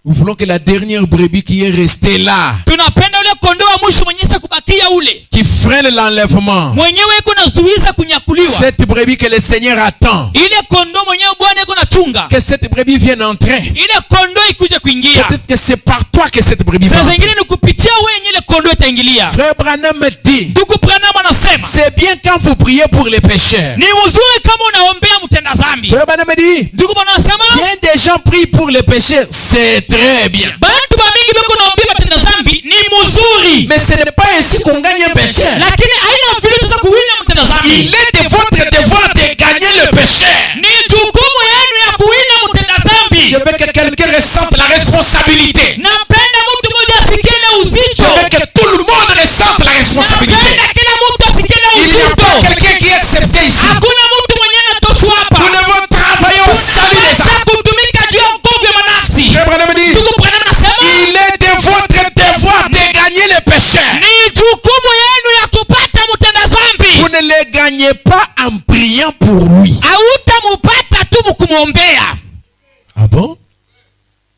Nous voulons que la dernière brebis qui est restée là, Tunapenda ule kondoo wa mwisho mwenyesha kubakia ule. qui freine l'enlèvement, Mwenyewe iko nazuiza kunyakuliwa. cette brebis que le Seigneur attend, Ile kondoo mwenyewe Bwana iko nachunga. que cette brebis vienne entrer. Ile kondoo ikuje kuingia. Peut-être que c'est par toi que cette brebis va Sasa entrer. zingine ni kupitia wewe ile kondoo itaingilia. Frère Branham me dit, Ndugu Branham anasema, c'est bien quand vous priez pour les pécheurs. ni mzuri kama unaombea mtenda dhambi. Frère Branham me dit, Ndugu Bwana anasema, bien des gens prient pour les pécheurs, c'est très bien. bantu ba mingi beko naombea mtenda dhambi ni mzuri. Mais ce n'est pas ainsi qu'on gagne un pécheur. Lakini aina vile tutakuwina mtenda dhambi. Il est de votre devoir de gagner le pécheur. Ni jukumu yenu ya kuwina mtenda dhambi. Je veux que quelqu'un ressente la responsabilité. Napenda mtu mmoja asikie ile Je uzito. veux que tout le monde ressente la responsabilité. Napenda kila mtu asikie ile Il n'y a pas uzito. quelqu'un qui est accepté ici. Hakuna mtu mwenye anatoshwa hapa. Nous devons travailler au salut des âmes. Tunapaswa kutumika juu ya wokovu wa nafsi. Frère Branham dit, Ndugu Branham anasema, il est de votre devoir de gagner le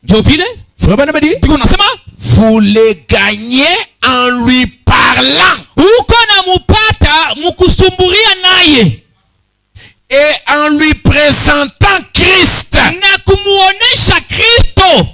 ndio vile Frère Branham dit, ndiko nasema vous les gagnez en lui parlant uko na mupata mkusumburia naye et en lui présentant Christ. na kumuonesha Kristo.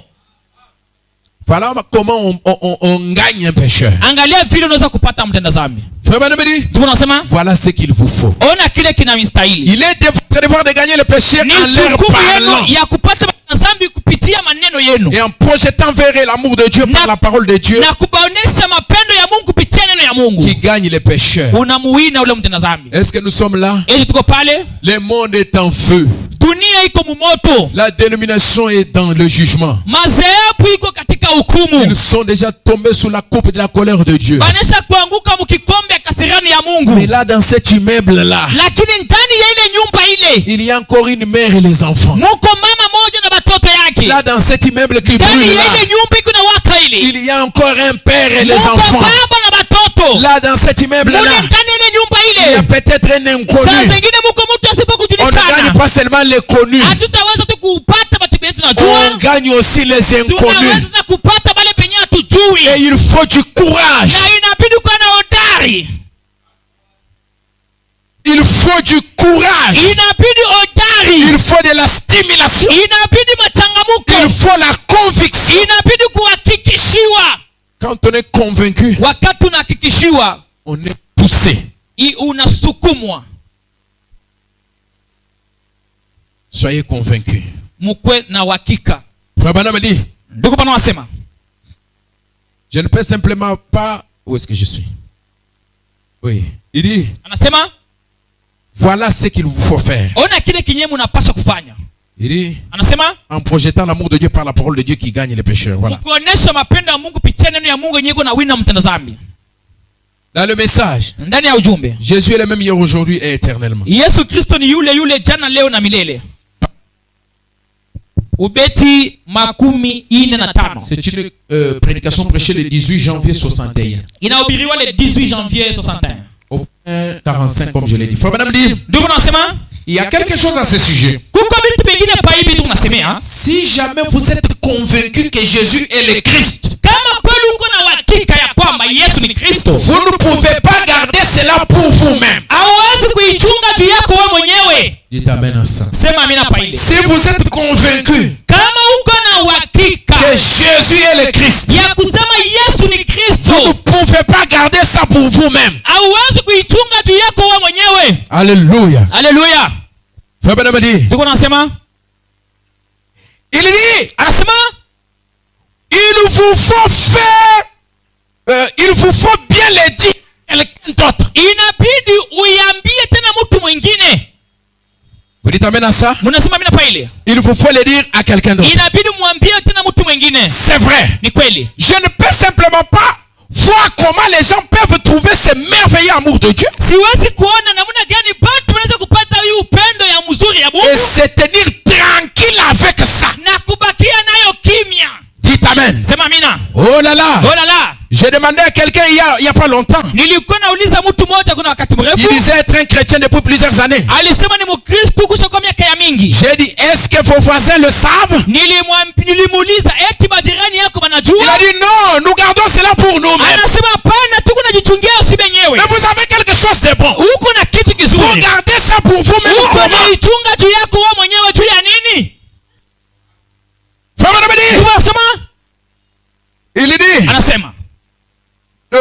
Voilà comment on gagne un pécheur. Angalia vile unaweza kupata mtenda dhambi. Frère Branham dit, Ndiko nasema voilà ce qu'il vous faut. ona kile kinamstahili. Il est de votre devoir de gagner le péché en leur parlant ya kupata dhambi kupitia maneno yenu et en projetant vers eux l'amour de Dieu par la parole de Dieu na kubaonesha mapendo ya Mungu kupitia neno ya Mungu. qui gagne les pécheurs. Unamuwina ule mtenda dhambi. Est-ce que nous sommes là? Ili tuko pale, Le monde est en feu. dunia iko mumoto, La dénomination est dans le jugement. madhehebu iko katika hukumu. Ils sont déjà tombés sous la coupe de la colère de Dieu. Banesha kuanguka mkikombe ya kasirani ya Mungu. Mais là, dans cet immeuble-là, Lakini ndani ya ile nyumba ile il y a encore une mère et les enfants. muko mama moja na batoto yake. Là, dans cet immeuble qui Ndani brûle ya là, ile nyumba iko na waka ile il y a encore un père et les muko enfants. baba na batoto. Là, dans cet immeuble-là, Mule ndani ya ile nyumba il y a ile peut-être un saa inconnu. zingine muko mtu On ne asipokujulikana. gagne pas seulement les connus, Hatutaweza tu kupata batu benye on tunajua, gagne aussi les inconnus. tunaweza kupata bale penye hatujui. Et il faut du courage. Na inabidi kuwa na hodari, Il faut du courage. inabidi hodari, Il faut de la stimulation. inabidi Il machangamuko, faut la conviction. inabidi kuhakikishiwa. Quand on est convaincu, Wakati unahakikishiwa, on est poussé. unasukumwa. Soyez convaincus. Mukwe na uhakika. Frère Branham dit, Ndugu bana wasema, je ne peux simplement pas... Où est-ce que je suis? Oui. Il dit, anasema voilà ce qu'il vous faut faire. ona kile kinye mnapaswa kufanya. Il dit, Anasema en projetant l'amour de Dieu par la parole de Dieu qui gagne les pécheurs. Voilà. mkuonesha mapendo ya Mungu pitia neno ya Mungu yenye iko na wina mtenda dhambi. Dans le message, Ndani ya ujumbe, Jésus est le même hier, aujourd'hui et éternellement. Yesu Kristo ni yule yule jana leo na milele. Ubeti 45. C'est une prédication prêchée le 18 janvier 61. Inahubiriwa le 18 janvier 61. Au 45 comme je l'ai dit. Frère Branham dit, Ndugu nasema il y a quelque chose à ce sujet. kuko vitu vingine pa hivi tunasemea. Si jamais vous êtes convaincu que Jésus est le Christ, Kama kweli uko na uhakika ya kwamba Yesu ni Kristo, vous ne pouvez pas garder cela pour vous-même. hauwezi kuichunga juu yako wewe mwenyewe. Dites amen à ça. Sema amina pa ile. Si vous êtes convaincu Kama uko na uhakika que Jésus est le Christ, ya kusema Yesu ni vous ne Kristo, pouvez pas garder ça pour vous-même. hauwezi kuichunga juu yako wewe mwenyewe. Alléluia. Haleluya. Frère Branham dit, Tuko nasema, il dit, anasema il vous faut faire, il vous faut bien le dire à quelqu'un d'autre. inabidi uiambie tena mtu mwingine. Vous dites amen à ça? Mnasema amina pa ile. Il vous faut le dire à quelqu'un d'autre. Inabidi mwambie tena mtu mwingine. C'est vrai. Ni kweli. Je ne peux simplement pas voir comment les gens peuvent trouver ce merveilleux amour de Dieu Siwezi kuona namna gani batu wanaweza kupata hii upendo ya mzuri ya et Mungu se tenir tranquille avec ça. na kubakia nayo kimya. Dites amen. Sema amina. Oh là là. Oh la la. J'ai demandé à quelqu'un il y a pas longtemps. Nilikuwa nauliza mtu mmoja kuna wakati Il mrefu. disait être un chrétien depuis plusieurs années. Alisema ni Mkristo kusha kwa miaka ya mingi. J'ai dit, est-ce que vos voisins le savent? Nilimuuliza eti majirani yako Il wanajua? a dit non, nous gardons cela pour nous-mêmes. Anasema hapana, tuko najichungia usi benyewe. Mais vous avez quelque chose de bon. Uko na kitu Vous kizuri. gardez ça pour vous-même. Uko Comment? naichunga juu yako wewe mwenyewe juu ya nini? Frère Branham dit, Tunasema il dit, anasema oh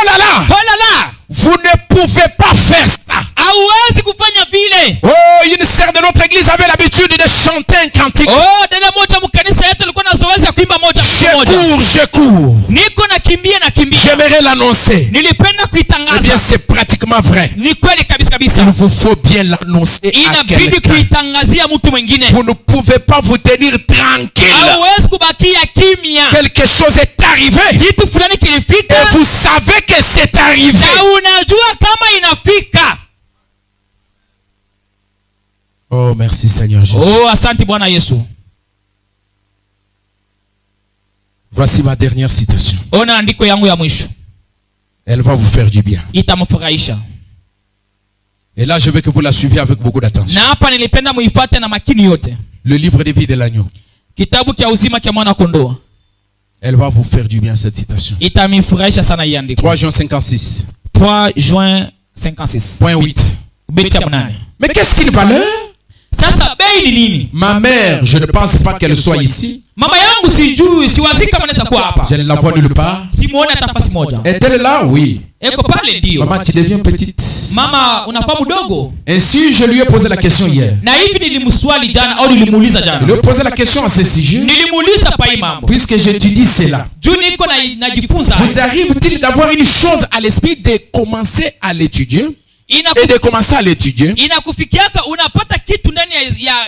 là là, oh la la, vous ne pouvez pas faire ça. hauwezi kufanya vile. Oh, une sœur de notre église avait l'habitude de chanter un cantique. Oh, dada moja mkanisa yetu alikuwa na zoezi ya kuimba moja kwa moja. Je cours. Niko nakimbia nakimbia. J'aimerais l'annoncer. Nilipenda Eh bien, kuitangaza. c'est pratiquement vrai. Ni kweli kabisa Il kabisa. vous faut bien l'annoncer à Inabidi quelqu'un. kuitangazia mtu mwingine. Vous ne pouvez pas vous tenir tranquille. Hauwezi kubakia kimya. Quelque chose est arrivé. Kitu fulani kilifika Et vous savez que c'est arrivé. na unajua kama inafika. Oh, merci Seigneur Jésus. Oh, asante Bwana Yesu. Voici ma dernière citation. Ona andiko yangu ya mwisho. Elle va vous faire du bien. Itamfurahisha. Et là, je veux que vous la suiviez avec beaucoup d'attention. Na hapa nilipenda muifuate na makini yote. Le livre de vie de l'agneau. Kitabu cha uzima cha mwana kondoo. Elle va vous faire du bien cette citation. Itamifurahisha sana hii andiko. 3 Juin 56. 3 Juin 56. Point 8. Beti ya 8. Mais qu'est-ce qu'une valeur? Sasa bei ni nini? Ma mère, je ne pense pas qu'elle soit ici. Mama yangu sijui, siwazika kama anaweza kuwa hapa. Je ne la vois nulle part. Simuone hata nafasi moja. Est-elle là? Oui. Eko pale ndio. Maman, tu deviens petite. Mama unakuwa mdogo. Ainsi, je lui ai posé la question hier. Na hivi nilimswali jana au nilimuuliza jana. Je lui ai posé la question à ce sujet. Nilimuuliza pa hii mambo. Puisque j'étudie cela. Juu niko najifunza. Vous arrive-t-il d'avoir une chose à l'esprit de commencer à l'étudier? Et de commencer à l'étudier. Inakufikiaka unapata kitu ndani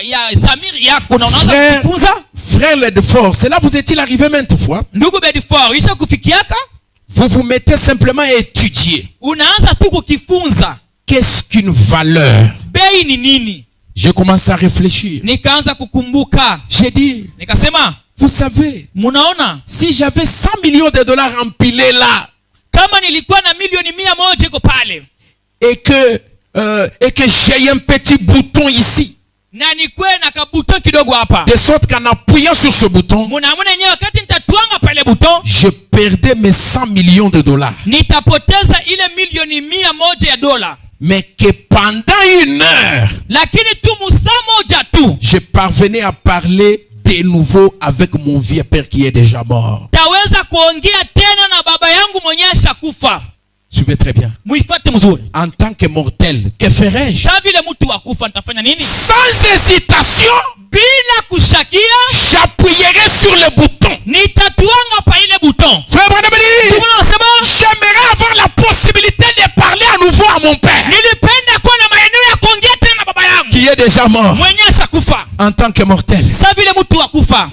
ya zamiri yako na unaanza kufunza. Frère Ledford, c'est là vous est-il arrivé maintes fois? Ndugu Bedford, isha kufikiaka? Vous vous mettez simplement à étudier. Unaanza tu kukifunza. Qu'est-ce qu'une valeur? Bei ni nini? Je commence à réfléchir. Nikaanza kukumbuka. J'ai dit, nikasema, vous savez, munaona, si j'avais 100 millions de dollars empilés là, kama nilikuwa na milioni 100 iko pale, et que j'ai un petit bouton ici, na nikwe na kabuton kidogo hapa, de sorte qu'en appuyant sur ce bouton, munaona yenyewe wakati nitatwanga pale bouton, je perdais mes 100 millions de dollars. Nitapoteza ile milioni 100 ya dola. Mais que pendant une heure, lakini tu musaa moja tu, je parvenais à parler de nouveau avec mon vieux père qui est déjà mort. Taweza kuongea tena na baba yangu mwenye ashakufa. Suivez très bien. Muifate mzuri. En tant que mortel, que ferais-je? Sa vile mtu wa kufa nitafanya nini? Sans hésitation, bila kushakia, j'appuyerai sur le bouton. Nitatuanga pa ile bouton. Frère Branham dit, j'aimerais avoir la possibilité de parler à nouveau à mon père, nilipenda kuwa na maeneo ya kuongea tena na baba yangu qui est déjà mort. mwenye ashakufa. En tant que mortel, sa vile mtu wa kufa,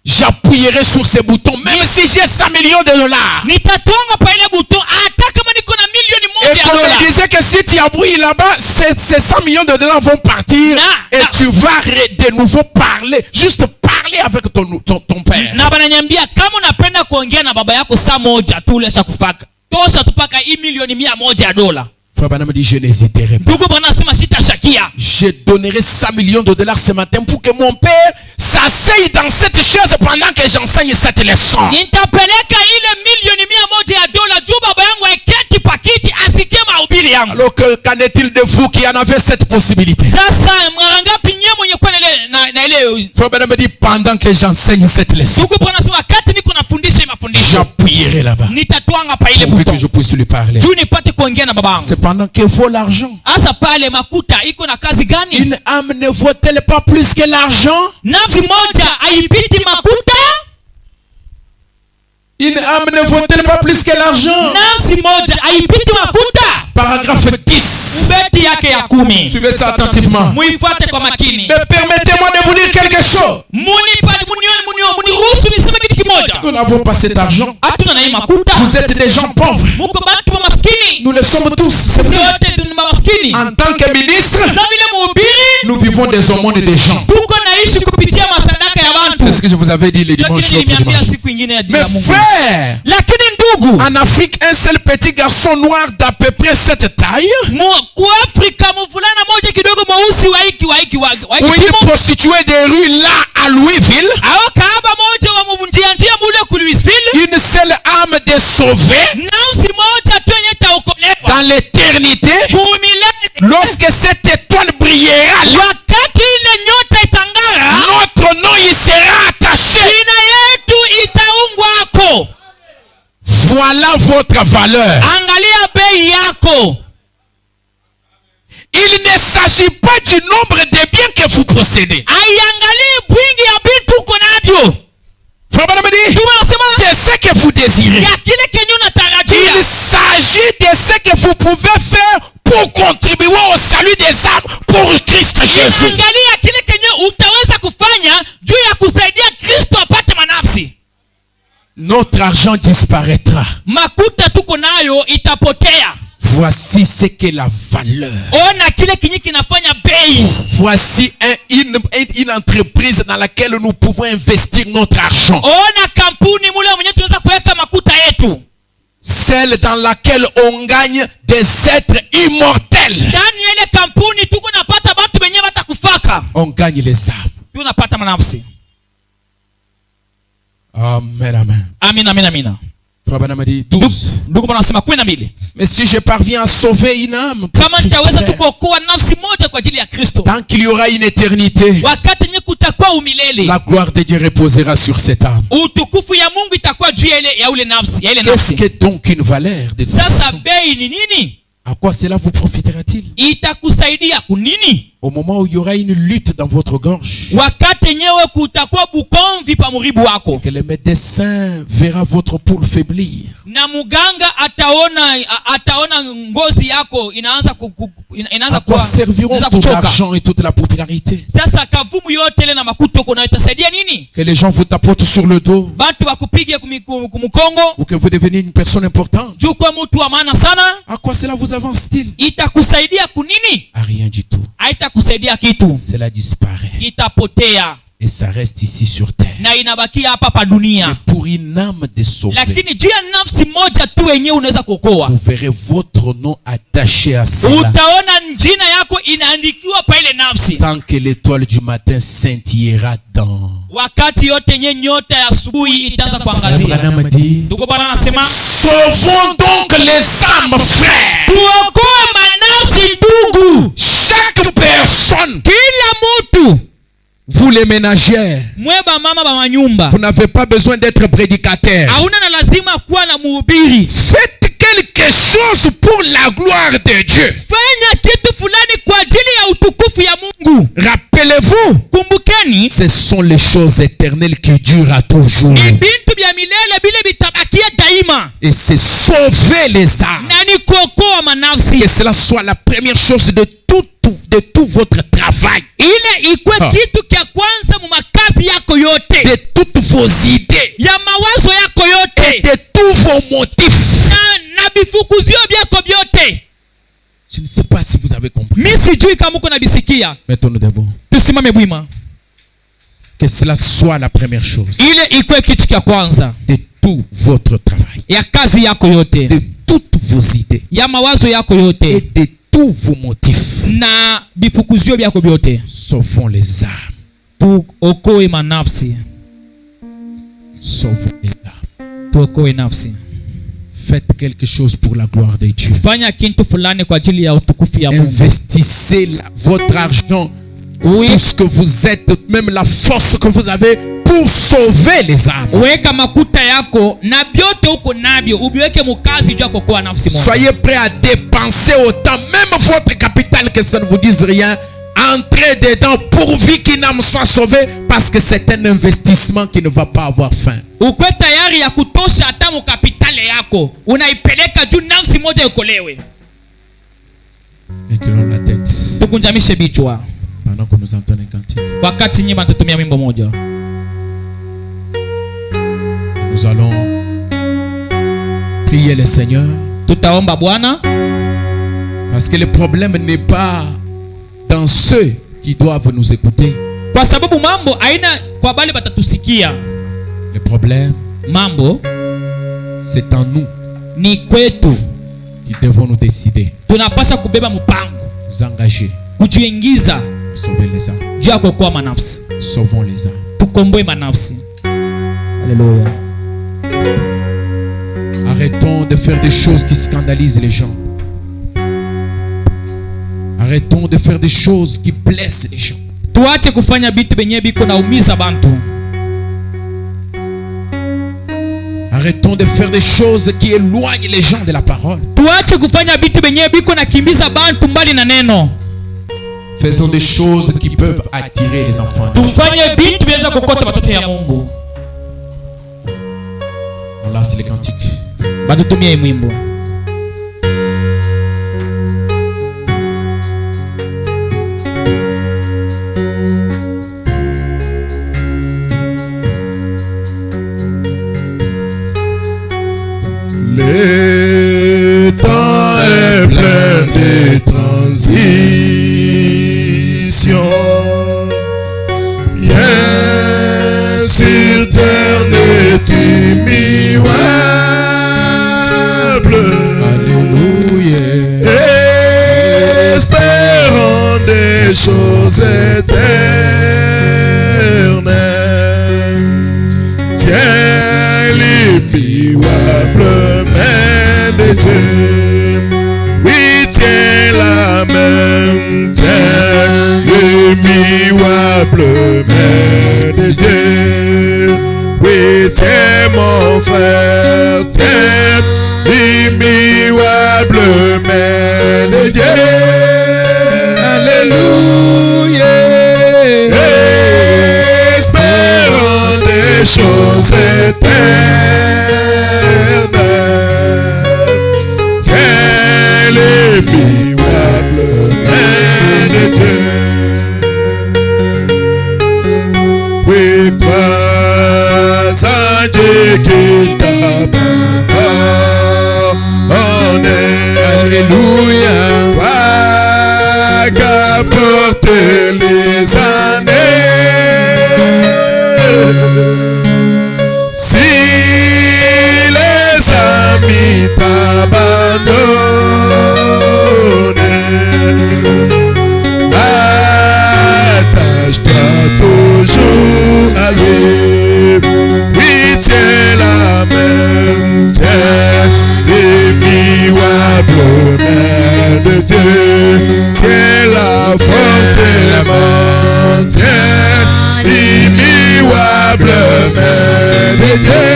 j'appuyerai sur ce bouton même si j'ai 100 millions de dollars. Nitatuanga pa ile bouton hata kama niko na milioni 1 et ya qu'on dola. me disait que si tu appuies là-bas, ces 100 millions de dollars vont partir et tu vas de nouveau parler, juste parler avec ton père. Na bananyambia kama unapenda kuongea na baba yako saa moja tu ule shakufaka, tosha tupaka hii milioni 100 ya dola. Frère Branham dit, je n'hésiterai pas. Ndugu Branham sema sitashakia. Je donnerai 100 millions de dollars ce matin pour que mon père s'asseye dans cette chaise pendant que j'enseigne cette leçon. Nitapeleka ile milioni 100 ya dola juu baba yangu aketi pakiti asikie mahubiri yangu. Alors qu'en est-il de vous qui en avez cette possibilité? Sasa mwangapi nyie mwenye kwa na ile. Frère Branham dit, pendant que j'enseigne cette leçon, Ndugu Branham sema wakati niko nafundisha hii mafundisho, j'appuierai là-bas nitatwanga pa ile pour bouton que je puisse lui parler. juu nipate kuongea na baba yangu. Cependant que vaut l'argent? Asa pale makuta iko na kazi gani? Une âme ne vaut-elle pas plus que l'argent? Nafsi moja haipiti makuta? Une âme ne vaut-elle pas plus que l'argent? Nafsi moja haipiti makuta? Paragraphe 10. Beti yake ya 10. Suivez ça attentivement. Muifuate kwa makini. Mais permettez-moi de vous dire quelque chose. Muniruhusu niseme kitu kimoja. Nous n'avons pas cet argent. Hatuna na hii makuta. Vous êtes des gens pauvres. Muko bantu wa maskini. Nous le sommes tous. C'est vrai. Wote tuna maskini. En tant que ministre, Sasa vile mhubiri, nous vivons des aumônes des gens. tuko naishi kupitia masadaka ya watu. C'est ce que je vous avais dit le dimanche. Lakini niliambia siku nyingine ya Mais Mungu. frère, Lakini ndugu, en Afrique, un seul petit garçon noir d'à peu près cette taille, kwa Afrika mvulana moja kidogo mweusi wa hiki ou une prostituée des rues là à Louisville, au kahaba moja wa njia mule ku Louisville, une seule âme de sauver nafsi moja tu yenye itaokolewa dans l'éternité, lorsque cette étoile brillera là, wakati ile nyota itangara, notre nom y sera attaché. jina yetu itaungwa hapo. Voilà votre valeur. Angalia bei yako. Il ne s'agit pas du nombre de biens que vous possédez. Aiangalie bwingi ya vitu uko navyo. Frère Branham dit, de ce que vous désirez. Ya kile kenye unatarajia. Il s'agit de ce que vous pouvez faire pour contribuer au salut des âmes pour Christ Jésus. Angalia kile kenye utaweza kufanya juu ya kusaidia Kristo apate manafsi. Notre argent disparaîtra. Makuta tuko nayo itapotea. Voici ce qu'est la valeur. Ona kile kinyi kinafanya bei. Voici une entreprise dans laquelle nous pouvons investir notre argent. Ona kampuni mule mwenye tunaweza kuweka makuta yetu. Celle dans laquelle on gagne des êtres immortels. Ndani ile kampuni tuko napata watu wenyewe watakufaka. sadaka on gagne les âmes. tunapata manafsi. Amen, amen. Amina, amina, amina. Frère Branham dit 12. Ndugu anasema 12. Mais si je parviens à sauver une âme pour Kama Christ, nitaweza frère, tu kuokoa nafsi moja kwa ajili ya Kristo, tant qu'il y aura une éternité, wakati nye kutakuwa umilele, la gloire de Dieu reposera sur cette âme. utukufu ya Mungu itakuwa juu ya ule nafsi, ya ile Qu'est-ce nafsi. qu'est donc une valeur de toute Sasa façon? bei ni nini? À quoi cela vous profitera-t-il? Itakusaidia kunini? Au moment où il y aura une lutte dans votre gorge, Wakati nyewe kutakuwa bukomvi pa muribu wako, que le médecin verra votre peau faiblir, na muganga ataona ngozi yako inaanza à quoi serviront tout l'argent et toute la popularité? Sasa kavumu yote ile na makuto kuna itasaidia nini? Que les gens vous tapotent sur le dos, Bantu bakupige kumukongo, ou que vous deveniez une personne importante. juu kwa mtu wa maana sana. À quoi cela vous avance-t-il? Itakusaidia kunini? À rien du tout. Haitakusaidia kitu, Cela disparaît. itapotea Et ça reste ici sur terre. na inabakia hapa pa dunia. Mais pour une âme de sauver, Lakini juu ya nafsi moja tu wenyewe unaweza kuokoa, vous verrez votre nom attaché à cela. utaona jina yako inaandikiwa pa ile nafsi. Tant que l'étoile du matin scintillera dans. Wakati yote nye nyota ya asubuhi itaanza kuangazia. Branham dit, Ndugu Bwana anasema sauvons donc les âmes, frères. tuokoe manafsi ndugu. Chaque personne, Kila mtu, vous les ménagères, mweba mama ba manyumba, vous n'avez pas besoin d'être prédicateur. hauna na lazima kuwa na mhubiri. Faites quelque chose pour la gloire de Dieu. Fanya kitu fulani kwa ajili ya utukufu ya Mungu. Rappelez-vous, Kumbukeni, ce sont les choses éternelles qui durent à toujours. ni bintu bya milele bile bitabakia daima, Et c'est sauver les âmes. na ni kuokoa manafsi. Que cela soit la première chose de tout votre travail. Ile ikwe kitu kya kwanza mu makazi yako yote, De toutes vos idées. ya mawazo yako yote, De tous vos motifs. na bifukuzio byako byote. Je ne sais pas si vous avez compris. Mimi sijui kama uko nabisikia. Mettons-nous debout. Tusimame bwima. Que cela soit la première chose. Ile ikwe kitu kya kwanza De tout votre travail. ya kazi yako yote, De toutes vos idées. ya mawazo yako Et yote, de tous vos motifs. na bifukuzio byako byote. Sauvons les âmes. Tuokoe manafsi, Sauvons les âmes. tuokoe nafsi. Faites quelque chose pour la gloire de Dieu. Fanya kitu fulani kwa ajili ya utukufu ya Mungu. Investissez votre argent, Oui. tout ce que vous êtes, même la force que vous avez pour sauver les âmes. Weka makuta yako na byote uko nabyo ubiweke mukazi juu ya kuokoa nafsi moja. Soyez prêts à dépenser autant, même votre capital, que ça ne vous dise rien. Entrez dedans pourvu qu'une âme soit sauvée, parce que c'est un investissement qui ne va pas avoir fin. Ukwe tayari ya kutosha hata mu kapitale yako unaipeleka juu nafsi moja iokolewe. Inclinons la tête Tukunjamishe bichwa pendant que nous entendons un cantique. wakati nyima tutumia wimbo moja. Nous allons prier le Seigneur, Tutaomba Bwana, parce que le problème n'est pas dans ceux qui doivent nous écouter. kwa sababu mambo haina kwa bali batatusikia. Le problème, Mambo c'est en nous ni kwetu, qui devons nous décider, tunapasha kubeba mpango, nous engager, kujiingiza sauver les âmes. juu ya kuokoa manafsi. Sauvons les âmes. Tukomboe manafsi. Haleluya. Arrêtons de faire des choses qui scandalisent les gens. Arrêtons de faire des choses qui blessent les gens. Tuache kufanya bitu benye biko naumiza bantu. Arrêtons de faire des choses qui éloignent les gens de la parole. Tuache kufanya bitu benye biko na kimbiza bantu mbali na neno. Faisons des choses qui peuvent attirer les enfants. Tufanye bitu biweza kokota watoto ya Mungu. On lance les cantiques. Batutumie mwimbo. Le temps est plein de transitions. Bien sur terre n'est immuable. Alléluia. Espérons des choses éternelles. l'immuable main de Dieu. Oui, tiens la main, tiens l'immuable main de Dieu. Oui, tiens mon frère, tiens l'immuable main de Dieu. Alléluia. Espérons des choses éternelles. C'est l'immuable main de Dieu. Oui, crois en Dieu qui t'abandonne. Alléluia. Qu'apporte les années, si les amis t'abandonnent, attache-toi toujours à lui. Oui, tiens la main, tiens l'immuable main de Dieu. Tiens la forte main, tiens l'immuable main de Dieu.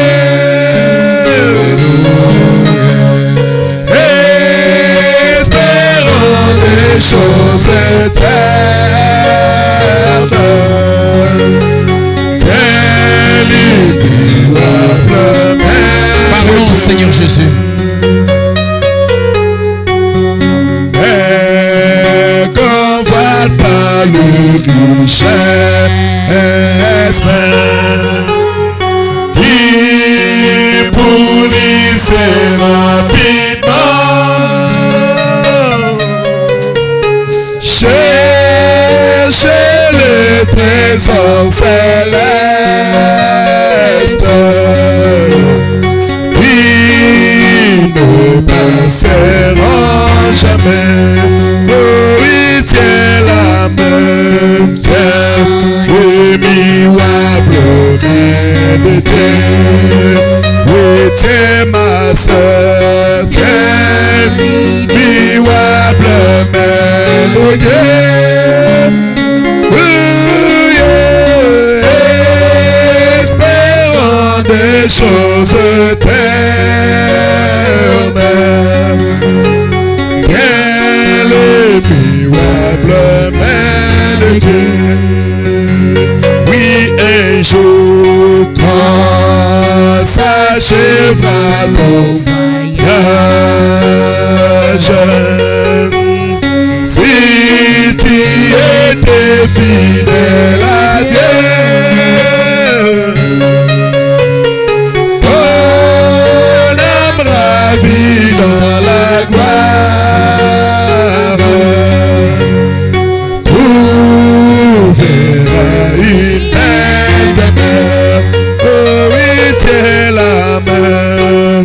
Espérons des choses éternelles. Tiens l'immuable main. Parlons, Seigneur Jésus. Pas le richesse qui pourrissait rapidement. Cherchez les trésors célestes qui ne passeront jamais. Tiens la main, tiens l'immuable main de Dieu. Oui, tiens ma soeur, tiens l'immuable main de Dieu. Oui, espérons des choses éternelles. Tiens l'immuable main de Dieu. Oui, un jour quand s'achèvera ton voyage, si tu étais fidèle à Dieu, ton âme ravie dans la gloire trouvera une belle demeure. Oh oui, tiens la main,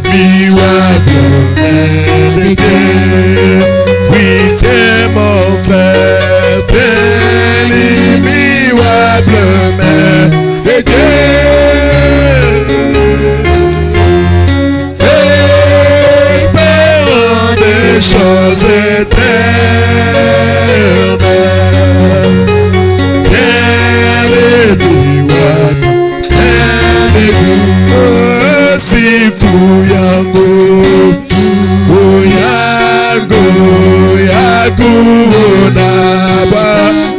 l'immuable main de Dieu. Oui, tiens mon frère, tiens l'immuable main de Dieu. Espérons des choses éternelles. Tiens l'immuable main de Dieu. Oh, si Kuyango, Kuyango, Yakunaba,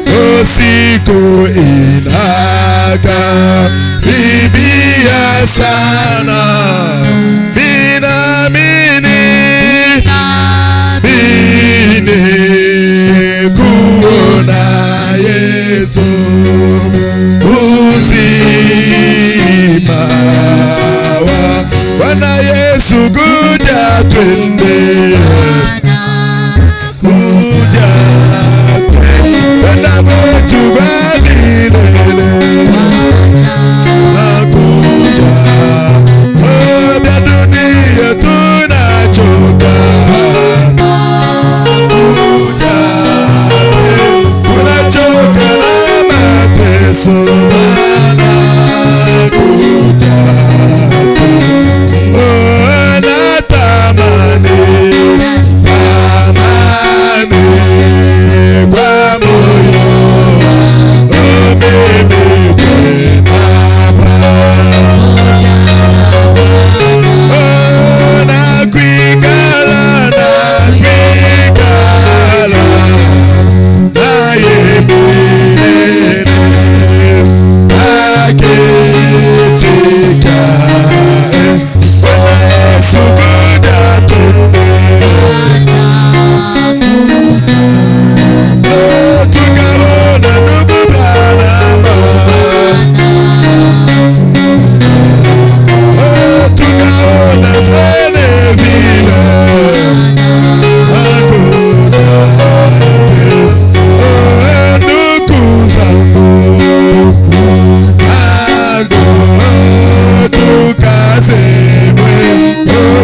Osiko Inaka, Libia Sana, Binamini, Bini, Kuona Yesu, Uzima, Bwana Yesu kuja twende, kuja twende, Bwana wetu badilele, kuja, vya dunia tunachoka, kuja, tunachoka na mateso, Bwana kuja.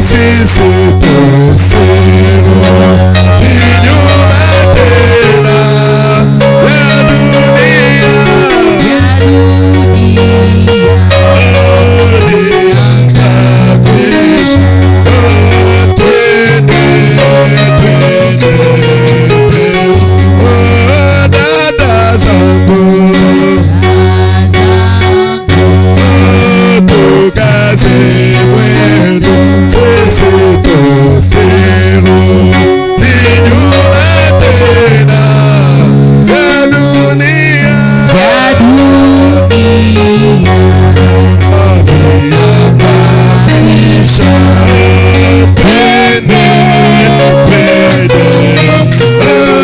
sisi tusiro inyuma tena ya dunia. Kabisha twende dada zangu tukaze mwendo sisi tusiro inyuma tena ya dunia.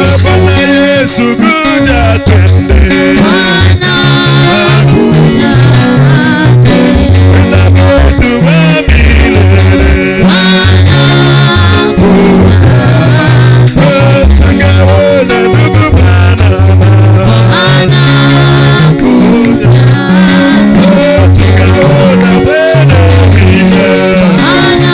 Bwana Yesu kuja twende, kwenda kwetu wa milele. Tangaona ndugu Panama, tangaona Bwana Vina.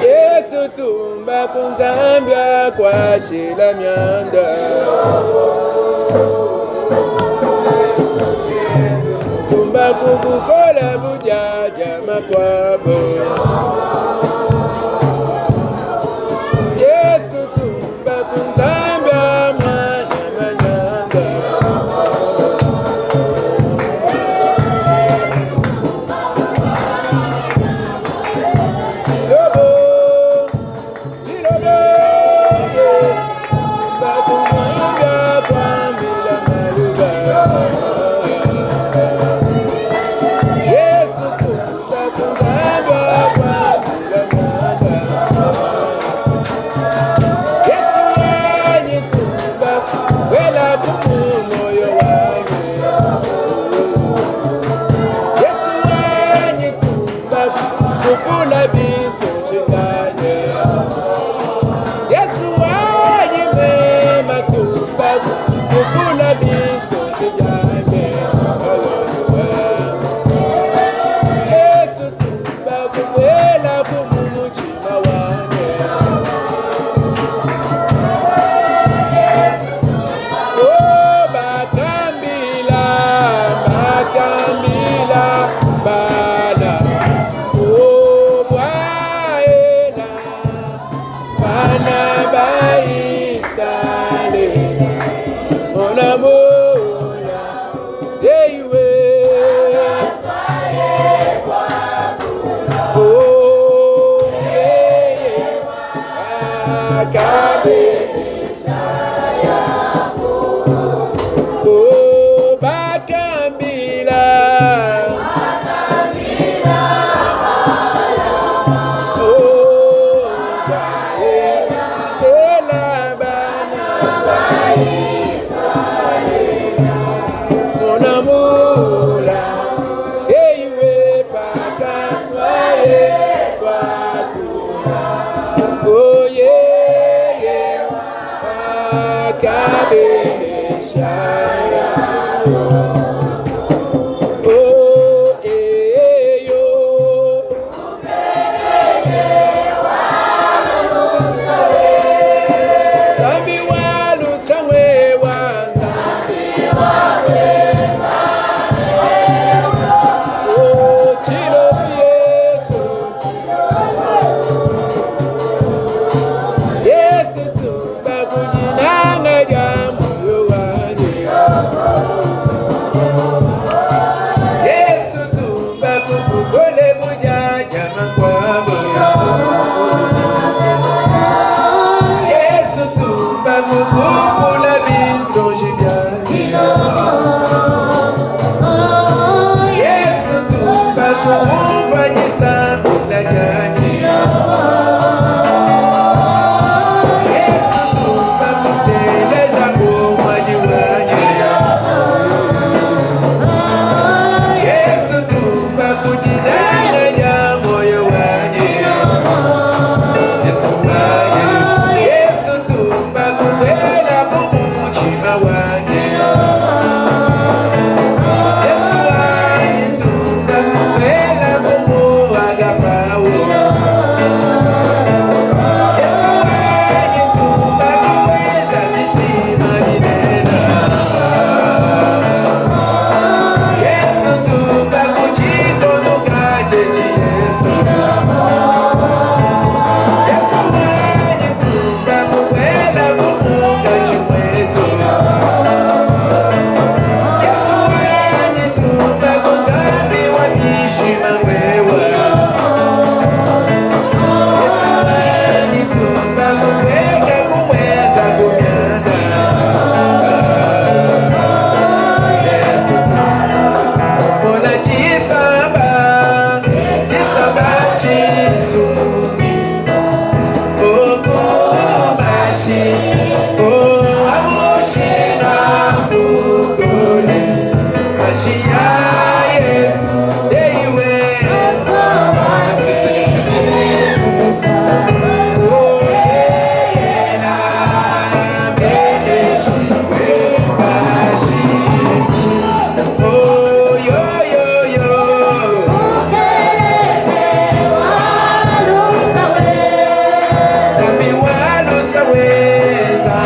Yesu tumba kunzambia kwa shila myanda, tumba kukukola bujaja makwabo. Yesu tumba kunzambia mwana manyanga, saweza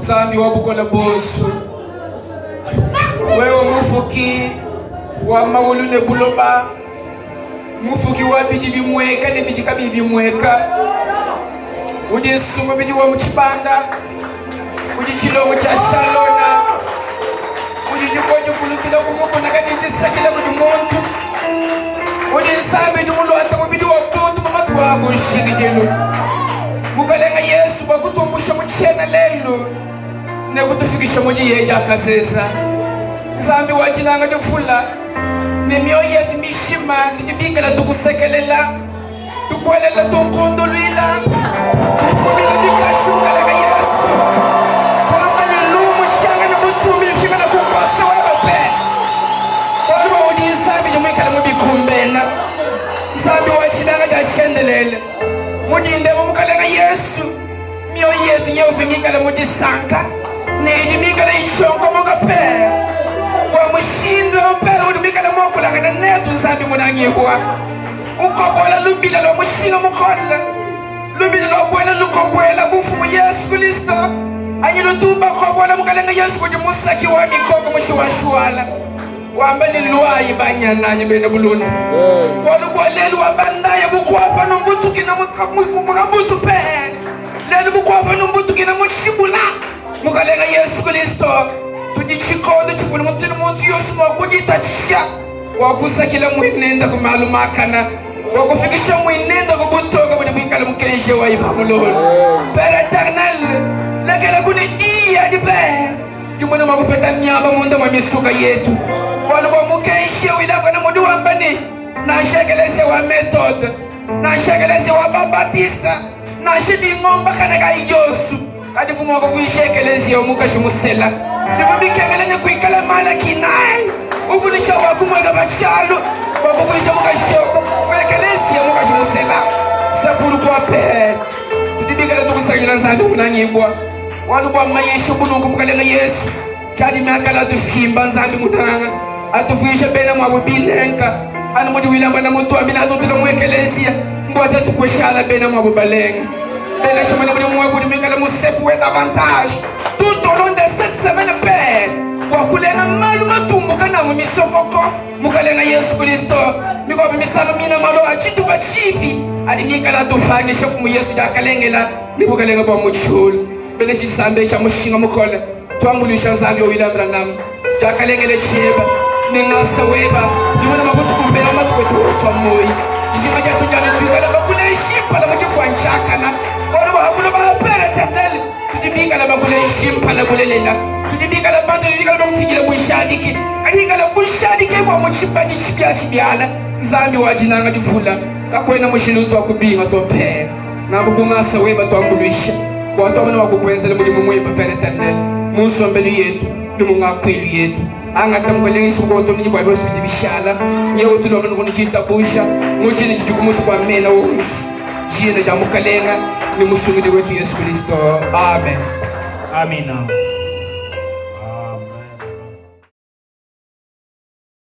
Nzambi wa bukola bosu wewe mufuki wa maulu ne buloba mufuki wa bidi bimweka ne bidi kabi bimweka udi sumo bidi wa muchibanda udi chilongo cha shalona udi jikojo kulukila kumuko na kadi disakila kudi muntu udi Nzambi jumulo ata bidi wa butu mamatu wa kunshigidelo mukalenga Yesu bakutumbusha muchena lelo ne kutufikisha mujiyeja kasesa Nzambi wachinanga dufula ne mioyo yetu mishima tujibikala tukusekelela tukwelela tunkondolwila tukumila bikashukalenga Yesu kwamba ni lumu changa ni mutumi lifika na kukose webape waliwa udi Nzambi jumwikala mubikumbena Nzambi wachinanga jashendelele mudinde mukalenga Yesu mioyo yetu nyewufimikala mujisanka nejimikala ichonko mukape wa mushindo upela udumikala mokulangana netu Nzambi munanyibwa ukobola lubila lo mushinga mukola lubila lo bwela lukobwela bufumu Yesu Kristo anyilo tuba kobola mukalenga Yesu kuti musaki wa mikoko mushuwashuwala wamba ni luwayi banyananye bene buluni walubolelu wabandaya bukwapa numbutu kina mukabutu pe lelu bukwapa numbutu kina mushibula mukalenga Yesu Kristo tujichikodo chifuna mutini muntu yosu wakujitachisha wakusakila mwinenda kumalumakana wakufikisha mwinenda kubutoka budi bwikala mukenshe wa ibamulolo Père éternel lekela kuni iya dipe jumuna makupeta nyaba munda wa misuka yetu walubo mukenshe widakwa na mudu wambani na shekelese wa Methode na shekelese wa Baptista na shidi ngomba kanaka ijosu kadifu mwako fuishekelese ya mukashi musela Nibikengele ni kuikala mala kinai ubulisha wakumweka bachalo wakufuisha mukashobu wekelesi ya mukashimusela sepuru kwa pe tudibikala tukusakila Nzambi munanyibwa walubwa mayesho bulungu mukalenga Yesu kadi miakala tufimba Nzambi munanga atufuisha bena mwabubinenka anu mudu wilamba na mutu amina atutula mwekelesi mbwata tukweshala bena mwabubalenga bena shamana mudu mwabudu mikala museku weta avantage tout au long de cette semaine, Père, wakulenga malu matumbuka na mumisokoko mukalenga Yesu Kristo miko bimisano mina malo achitu bachifi adi nikala tufanye shefu mu Yesu dakalengela nibukalenga ba muchulu bele chisambe cha mushinga mukola twangulisha Nzambi oyilambra nam dakalengele cheba ningasa weba nimona makutu kumbela matukwetu oswa moyi jima jatu jana tukala bakule shipa la mujifwanchaka na wala bahabulo ba Père éternel tudibika la bakule shimpa la bulelela tudibika la bantu tudibika la bakufigila bushadiki kadika la bushadiki kwa muchibaji chibyala Nzambi wajinanga difula kakwena mushilu twa kubinga to Père na bugungasa weba twangulwisha kwa twamana wakukwenzela mulimu mweba Père éternel musombelu yetu numungakwelu yetu angatamkwelenge sukoto mnyibwa bose bidibishala nyewe tulomana kunijita busha mujini chikumutu kwa mena wonsi jina jamukalenga ni musungudi wetu Yesu Kristo. Amen. Amina.